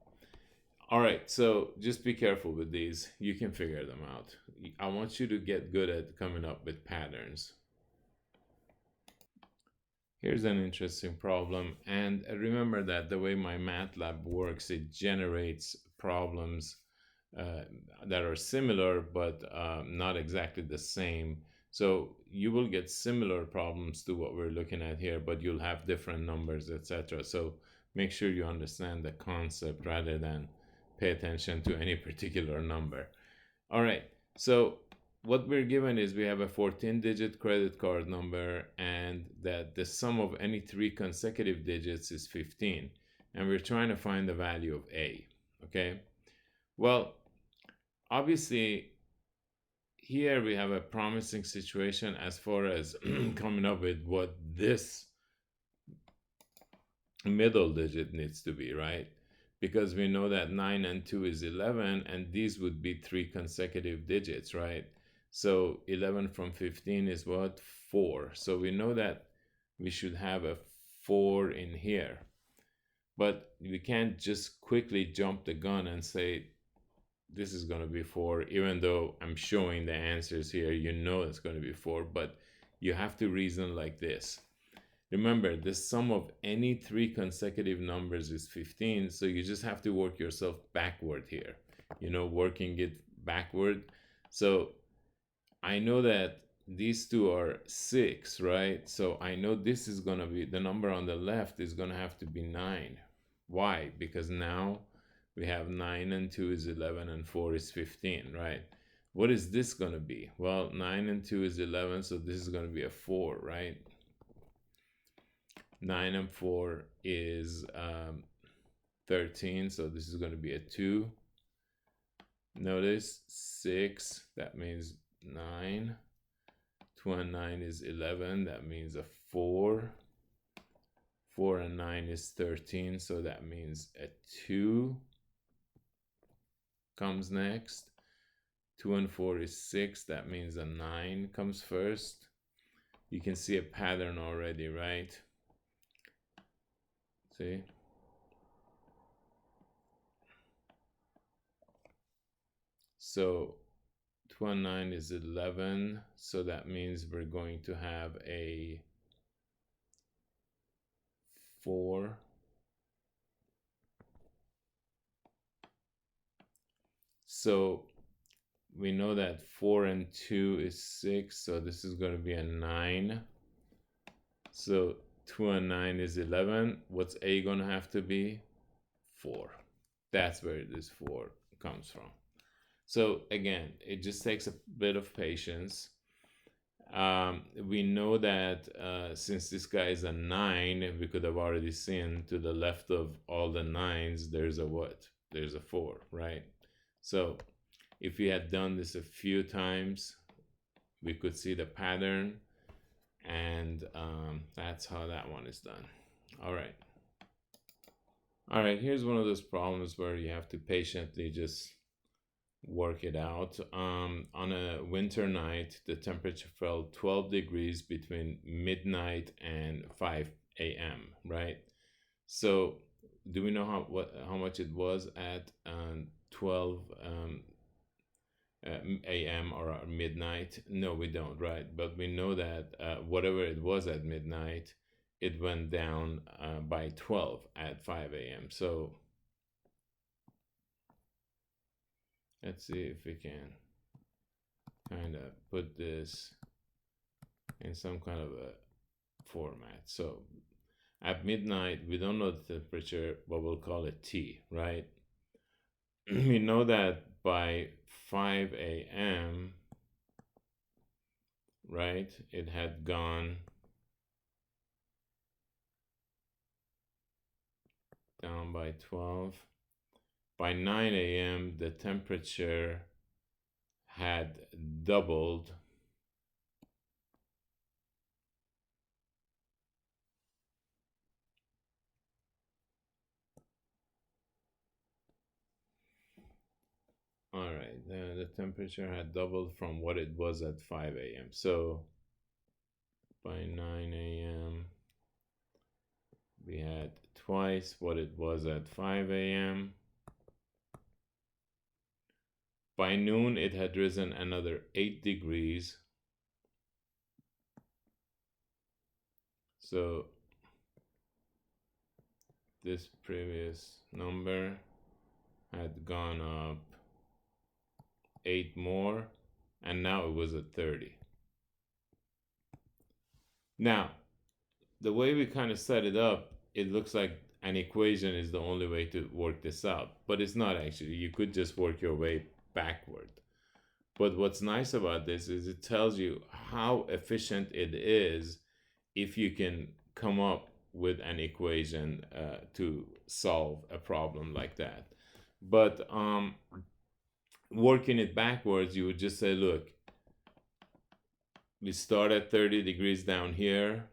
all right. So just be careful with these. You can figure them out. I want you to get good at coming up with patterns. Here's an interesting problem. And remember that the way my MATLAB works, it generates problems uh, that are similar, but not exactly the same. So you will get similar problems to what we're looking at here, but you'll have different numbers, etc. So make sure you understand the concept rather than pay attention to any particular number. All right. So what we're given is we have a 14-digit credit card number and that the sum of any three consecutive digits is 15. And we're trying to find the value of A. Okay. Well, obviously, here we have a promising situation as far as coming up with what this middle digit needs to be, right? Because we know that 9 and 2 is 11, and these would be three consecutive digits, right? So 11 from 15 is what? 4. So we know that we should have a 4 in here. But we can't just quickly jump the gun and say, this is going to be 4, even though I'm showing the answers here. You know it's going to be 4, but you have to reason like this. Remember, the sum of any three consecutive numbers is 15, so you just have to work yourself backward here. Working it backward. So I know that these two are 6, right? So I know this is going to be, the number on the left is going to have to be 9. Why? Because now we have 9 and 2 is 11 and 4 is 15, right? What is this going to be? Well, 9 and 2 is 11, so this is going to be a 4, right? 9 and 4 is 13, so this is going to be a 2. Notice 6, that means 9. 2 and 9 is 11, that means a 4. 4 and 9 is 13, so that means a 2 comes next. 2 and 4 is 6, that means a 9 comes first. You can see a pattern already, right? See? So 2 and 9 is 11, so that means we're going to have a 4. So we know that 4 and 2 is 6, so this is going to be a 9. So 2 and 9 is 11. What's A going to have to be? 4. That's where this 4 comes from. So again, it just takes a bit of patience. We know that since this guy is a 9, we could have already seen to the left of all the 9s, there's a what? There's a 4, right? So if we had done this a few times, we could see the pattern, and that's how that one is done. All right. All right, here's one of those problems where you have to patiently just work it out. On a winter night, the temperature fell 12 degrees between midnight and 5 a.m., right? So do we know how much it was at 12 a.m. or midnight? No, we don't, right? But we know that whatever it was at midnight, it went down by 12 at 5 a.m. So let's see if we can kind of put this in some kind of a format. So at midnight, we don't know the temperature, but we'll call it T, right? We know that by 5 a.m., right, it had gone down by 12. By 9 a.m., the temperature had doubled. the temperature had doubled from what it was at 5 a.m. So by 9 a.m. we had twice what it was at 5 a.m. By noon, it had risen another 8 degrees. So this previous number had gone up 8 more, and now it was at 30. Now, the way we kind of set it up, it looks like an equation is the only way to work this out, but it's not actually. You could just work your way backward. But what's nice about this is it tells you how efficient it is if you can come up with an equation to solve a problem like that. But working it backwards, you would just say, look, we start at 30 degrees down here.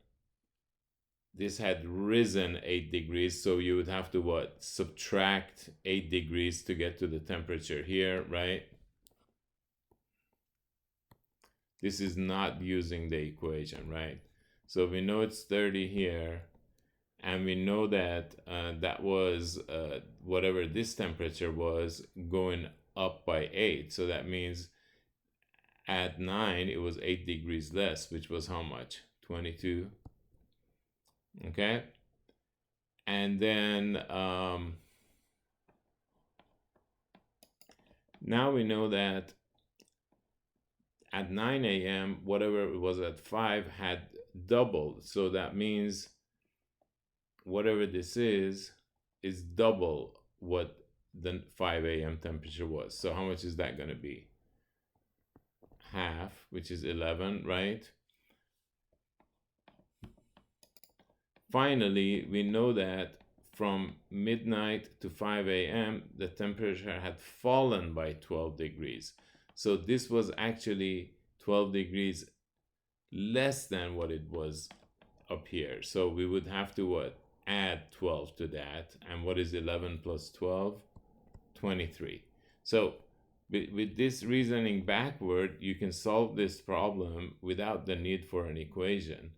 This had risen 8 degrees, so you would have to what? Subtract 8 degrees to get to the temperature here, right? This is not using the equation, right? So we know it's 30 here, and we know that that was whatever this temperature was going up by 8. So that means at 9, it was 8 degrees less, which was how much? 22. Okay. And then now we know that at 9 a.m., whatever it was at 5 had doubled. So that means whatever this is double what the 5 a.m. temperature was. So how much is that going to be? Half, which is 11, right? Finally, we know that from midnight to 5 a.m., the temperature had fallen by 12 degrees. So this was actually 12 degrees less than what it was up here. So we would have to what? Add 12 to that. And what is 11 plus 12? 23. So with this reasoning backward, you can solve this problem without the need for an equation.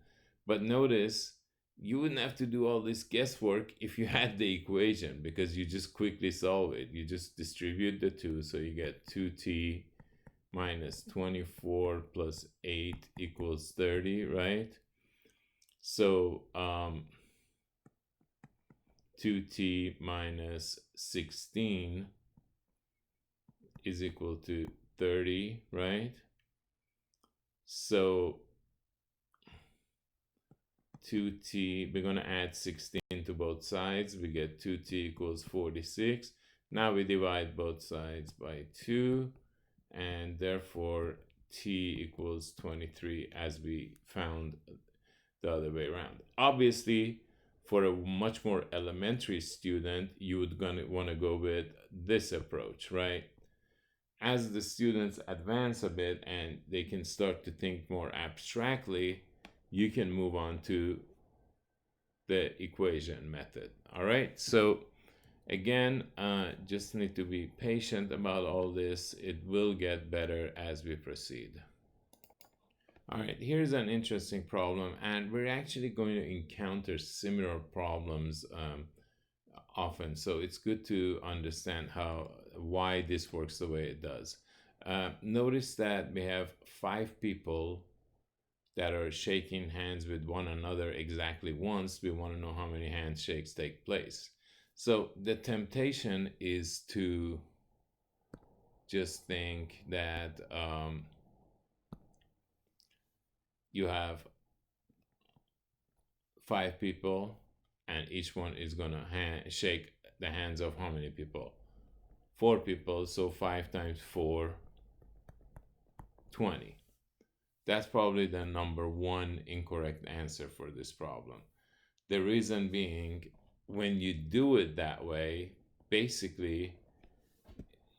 But notice, you wouldn't have to do all this guesswork if you had the equation, because you just quickly solve it. You just distribute the 2, so you get 2t minus 24 plus 8 equals 30, right? So 2t minus 16 is equal to 30, right? So 2t, we're going to add 16 to both sides. We get 2t equals 46. Now we divide both sides by 2, and therefore t equals 23, as we found the other way around. Obviously, for a much more elementary student, you would want to go with this approach, right? As the students advance a bit and they can start to think more abstractly, you can move on to the equation method. All right, so again, just need to be patient about all this. It will get better as we proceed. All right, here's an interesting problem, and we're actually going to encounter similar problems often, so it's good to understand why this works the way it does. Notice that we have 5 people that are shaking hands with one another exactly once. We want to know how many handshakes take place. So the temptation is to just think that you have 5 people, and each one is going to shake the hands of how many people? 4 people. So 5 times 4, 20. That's probably the number 1 incorrect answer for this problem. The reason being, when you do it that way, basically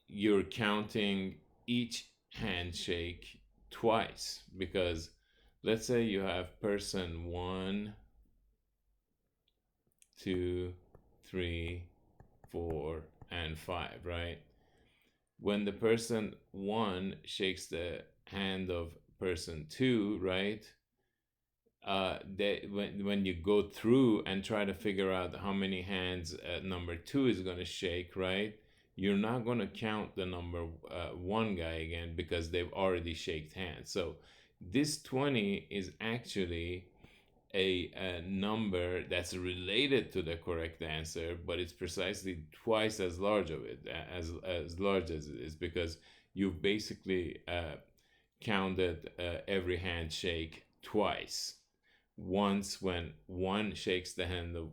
you're counting each handshake twice, because let's say you have person 1, 2, 3, 4, and 5, right? when the person one shakes the hand of person two, right? When you go through and try to figure out how many hands number two is going to shake, right? You're not going to count the number one guy again because they've already shaked hands. So this 20 is actually a number that's related to the correct answer, but it's precisely twice as large of it as large as it is, because you've basically counted every handshake twice. Once when one shakes the hand of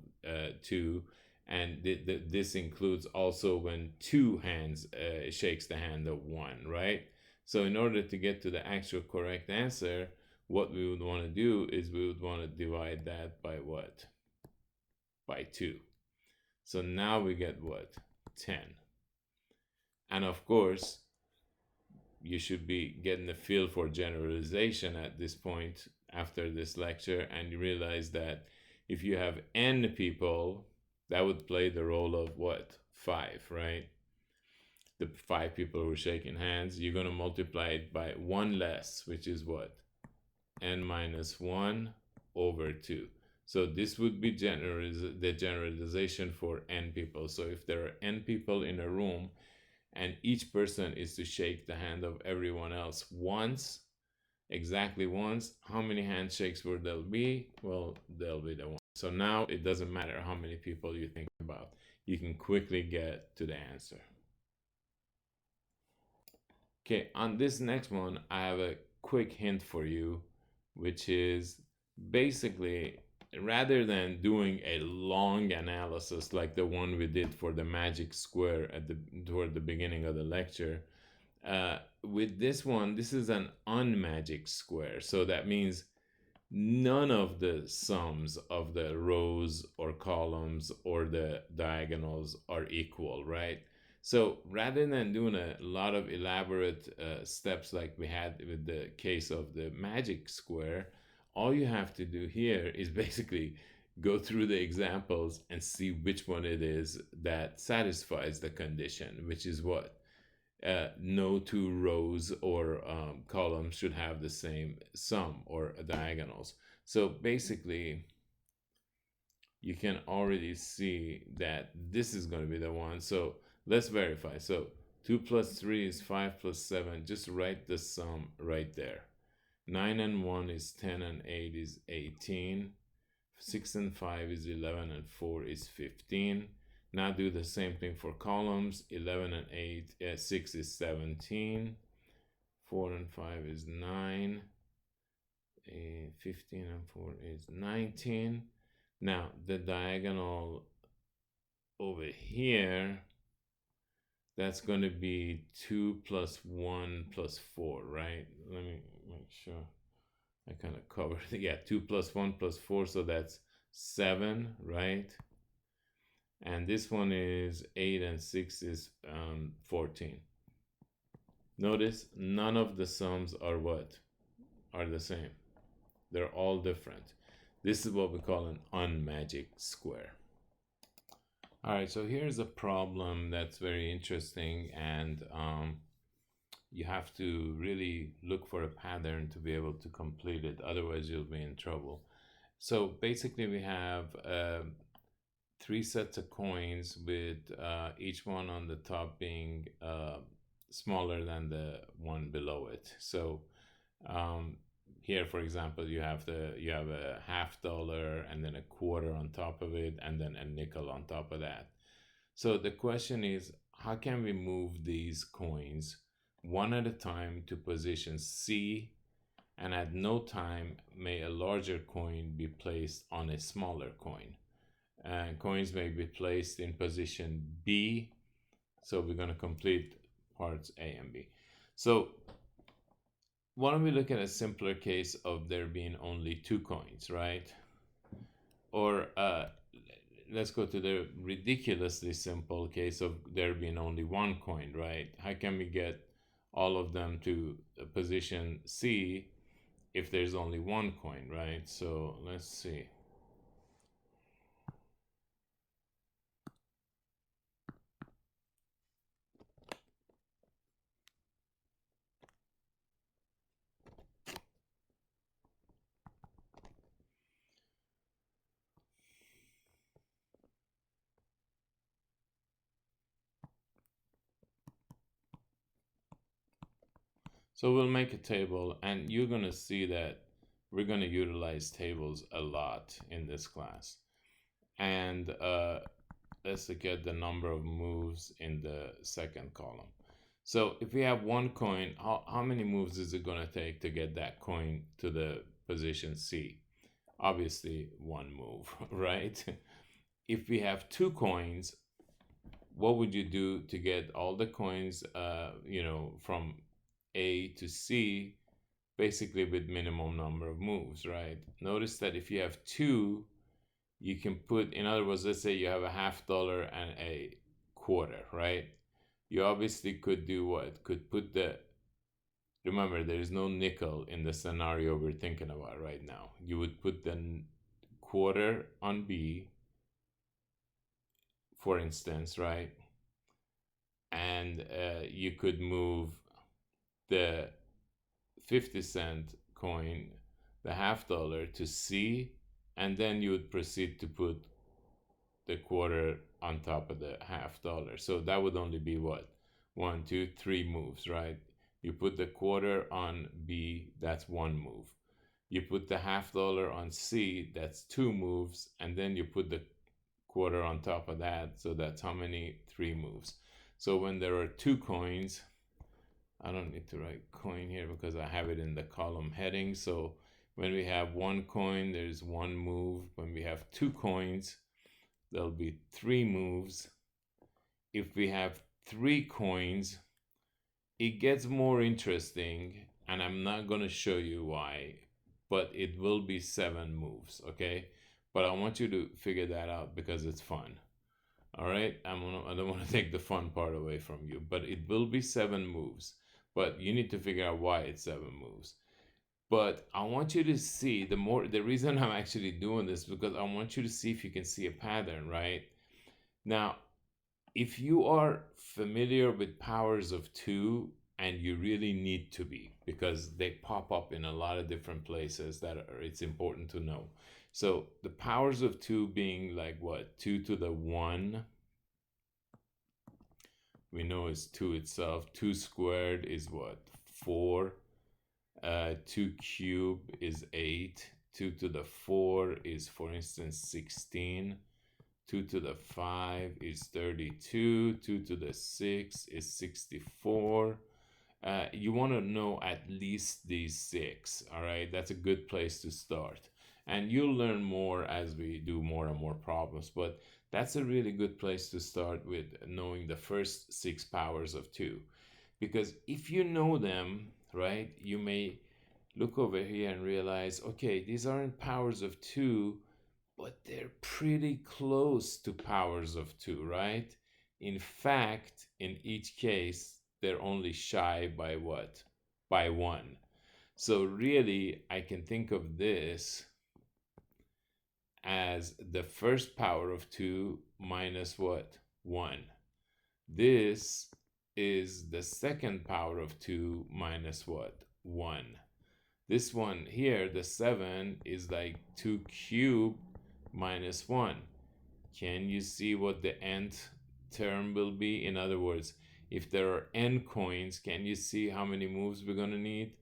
two, and this includes also when two hands shakes the hand of one, right? So in order to get to the actual correct answer, what we would want to do is we would want to divide that by what? By 2. So now we get what? 10. And of course, you should be getting a feel for generalization at this point after this lecture, and you realize that if you have n people, that would play the role of what? 5, right? The 5 people who are shaking hands, you're going to multiply it by 1 less, which is what? N minus 1 over 2. So this would be the generalization for n people. So if there are n people in a room and each person is to shake the hand of everyone else once, exactly once, how many handshakes will there be? Well, there'll be the one. So now it doesn't matter how many people you think about. You can quickly get to the answer. Okay, on this next one, I have a quick hint for you, which is basically, rather than doing a long analysis like the one we did for the magic square toward the beginning of the lecture, with this one, this is an unmagic square. So that means none of the sums of the rows or columns or the diagonals are equal, right? So rather than doing a lot of elaborate steps like we had with the case of the magic square, all you have to do here is basically go through the examples and see which one it is that satisfies the condition, which is what? No two rows or columns should have the same sum or diagonals. So basically, you can already see that this is going to be the one. So let's verify. So 2 plus 3 is 5 plus 7. Just write the sum right there. 9 and 1 is 10 and 8 is 18. 6 and 5 is 11 and 4 is 15. Now do the same thing for columns. 11 and 8, 6 is 17. 4 and 5 is 9. 15 and 4 is 19. Now the diagonal over here, that's going to be 2 plus 1 plus 4, right? Let me make sure I kind of covered it. Yeah, 2 plus 1 plus 4, so that's 7, right? And this one is 8 and 6 is 14. Notice none of the sums are what? Are the same. They're all different. This is what we call an unmagic square. All right, so here's a problem that's very interesting, and you have to really look for a pattern to be able to complete it. Otherwise, you'll be in trouble. So basically, we have 3 sets of coins with each one on the top being smaller than the one below it. So here, for example, you have a $50 and then a quarter on top of it, and then a nickel on top of that. So the question is, how can we move these coins one at a time to position C, and at no time may a larger coin be placed on a smaller coin? And coins may be placed in position B. So we're going to complete parts A and B. So why don't we look at a simpler case of there being only 2 coins, right? Or let's go to the ridiculously simple case of there being only 1 coin, right? How can we get all of them to position C if there's only 1 coin, right? So let's see. So we'll make a table, and you're going to see that we're going to utilize tables a lot in this class. And let's look at the number of moves in the second column. So if we have one coin, how many moves is it going to take to get that coin to the position C? Obviously, one move, right? If we have two coins, what would you do to get all the coins, from A to C, basically with minimum number of moves, right? Notice that if you have two, you can put, in other words, let's say you have a $50 and a quarter, right? You obviously could do what? Could put remember, there is no nickel in the scenario we're thinking about right now. You would put the quarter on B, for instance, right? And you could move the 50-cent coin, the $50, to C, and then you would proceed to put the quarter on top of the $50. So that would only be what? 1, 2, 3 moves, right? You put the quarter on B, that's one move. You put the $50 on C, that's two moves, and then you put the quarter on top of that, so that's how many? 3 moves. So when there are two coins, I don't need to write coin here because I have it in the column heading. So when we have one coin, there's one move. When we have two coins, there'll be 3 moves. If we have 3 coins, it gets more interesting, and I'm not going to show you why, but it will be 7 moves, okay? But I want you to figure that out because it's fun. All right, I don't want to take the fun part away from you, but it will be 7 moves. But you need to figure out why it's 7 moves. But I want you to see the reason I'm actually doing this, because I want you to see if you can see a pattern, right? Now, if you are familiar with powers of 2, and you really need to be, because they pop up in a lot of different places it's important to know. So the powers of 2 being like what? 2 to the 1, we know is 2 itself. 2 squared is what? 4. 2 cubed is 8. 2 to the 4 is, for instance, 16. 2 to the 5 is 32. 2 to the 6 is 64. You want to know at least these 6, all right? That's a good place to start. And you'll learn more as we do more and more problems, but that's a really good place to start, with knowing the first 6 powers of 2. Because if you know them, right, you may look over here and realize, okay, these aren't powers of 2, but they're pretty close to powers of 2, right? In fact, in each case, they're only shy by what? By 1. So really, I can think of this as the first power of 2 minus what? 1. This is the second power of 2 minus what? 1. This one here, the 7, is like 2 cubed minus 1. Can you see what the nth term will be? In other words, if there are n coins, can you see how many moves we're going to need?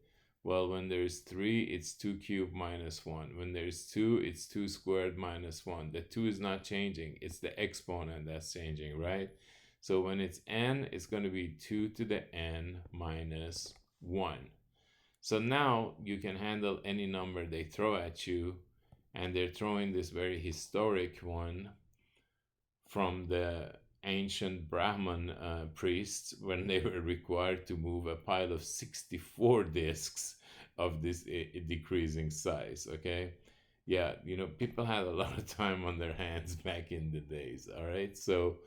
Well, when there's 3, it's 2 cubed minus 1. When there's 2, it's 2 squared minus 1. The 2 is not changing. It's the exponent that's changing, right? So when it's n, it's going to be 2 to the n minus 1. So now you can handle any number they throw at you, and they're throwing this very historic one from the ancient Brahman priests, when they were required to move a pile of 64 discs of this decreasing size, okay? Yeah, people had a lot of time on their hands back in the days, all right? So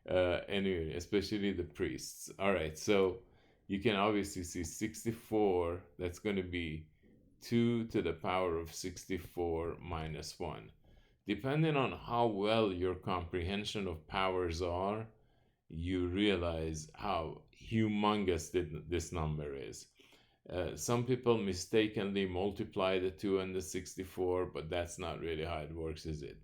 anyway, especially the priests. All right, so you can obviously see 64, that's going to be 2 to the power of 64 minus 1. Depending on how well your comprehension of powers are, you realize how humongous this number is. Some people mistakenly multiply the 2 and the 64, but that's not really how it works, is it?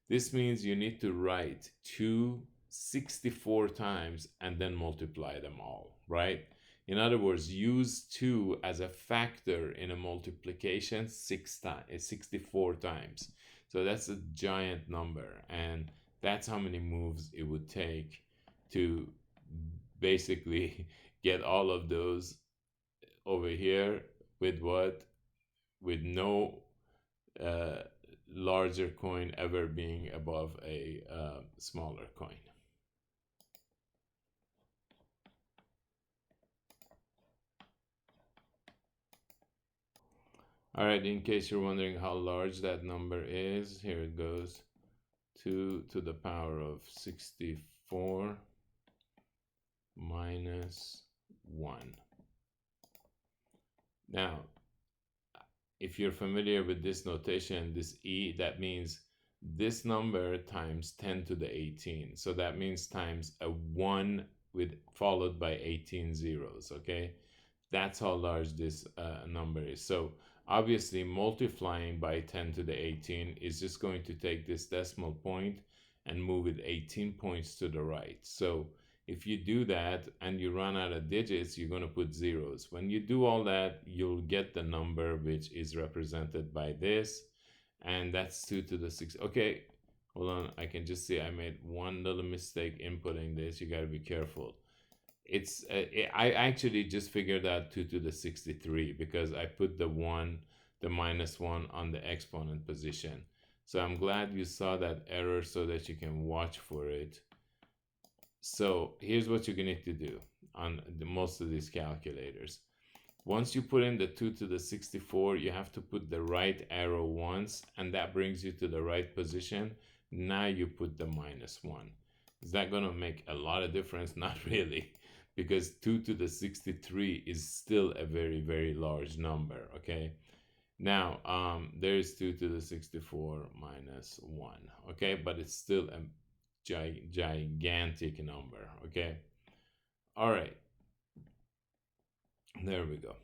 This means you need to write 2 64 times and then multiply them all, right? In other words, use 2 as a factor in a multiplication 64 times. So that's a giant number, and that's how many moves it would take to basically get all of those over here with what? With no uh, larger coin ever being above a smaller coin. All right, in case you're wondering how large that number is, here it goes. 2 to the power of 64 minus 1. Now, if you're familiar with this notation, this e, that means this number times 10 to the 18. So that means times a 1 with followed by 18 zeros, okay? That's how large this number is. So obviously multiplying by 10 to the 18 is just going to take this decimal point and move it 18 points to the right. So if you do that and you run out of digits, you're going to put zeros. When you do all that, you'll get the number which is represented by this, and that's 2 to the 6. Okay, hold on. I can just see I made one little mistake inputting this. You got to be careful. It's I actually just figured out 2 to the 63 because I put the minus 1 on the exponent position. So I'm glad you saw that error so that you can watch for it. So here's what you're going to need to do on most of these calculators. Once you put in the 2 to the 64, you have to put the right arrow once, and that brings you to the right position. Now you put the minus 1. Is that going to make a lot of difference? Not really, because 2 to the 63 is still a very, very large number, okay? Now, there's 2 to the 64 minus 1, okay? But it's still a gigantic number, okay? All right. There we go.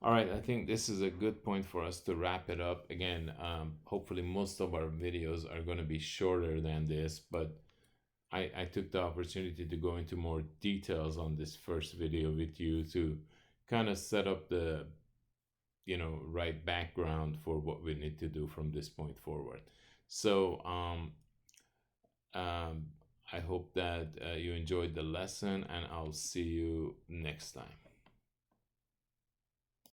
All right, I think this is a good point for us to wrap it up. Again, hopefully most of our videos are going to be shorter than this, but I took the opportunity to go into more details on this first video with you to kind of set up the right background for what we need to do from this point forward. So I hope that you enjoyed the lesson, and I'll see you next time.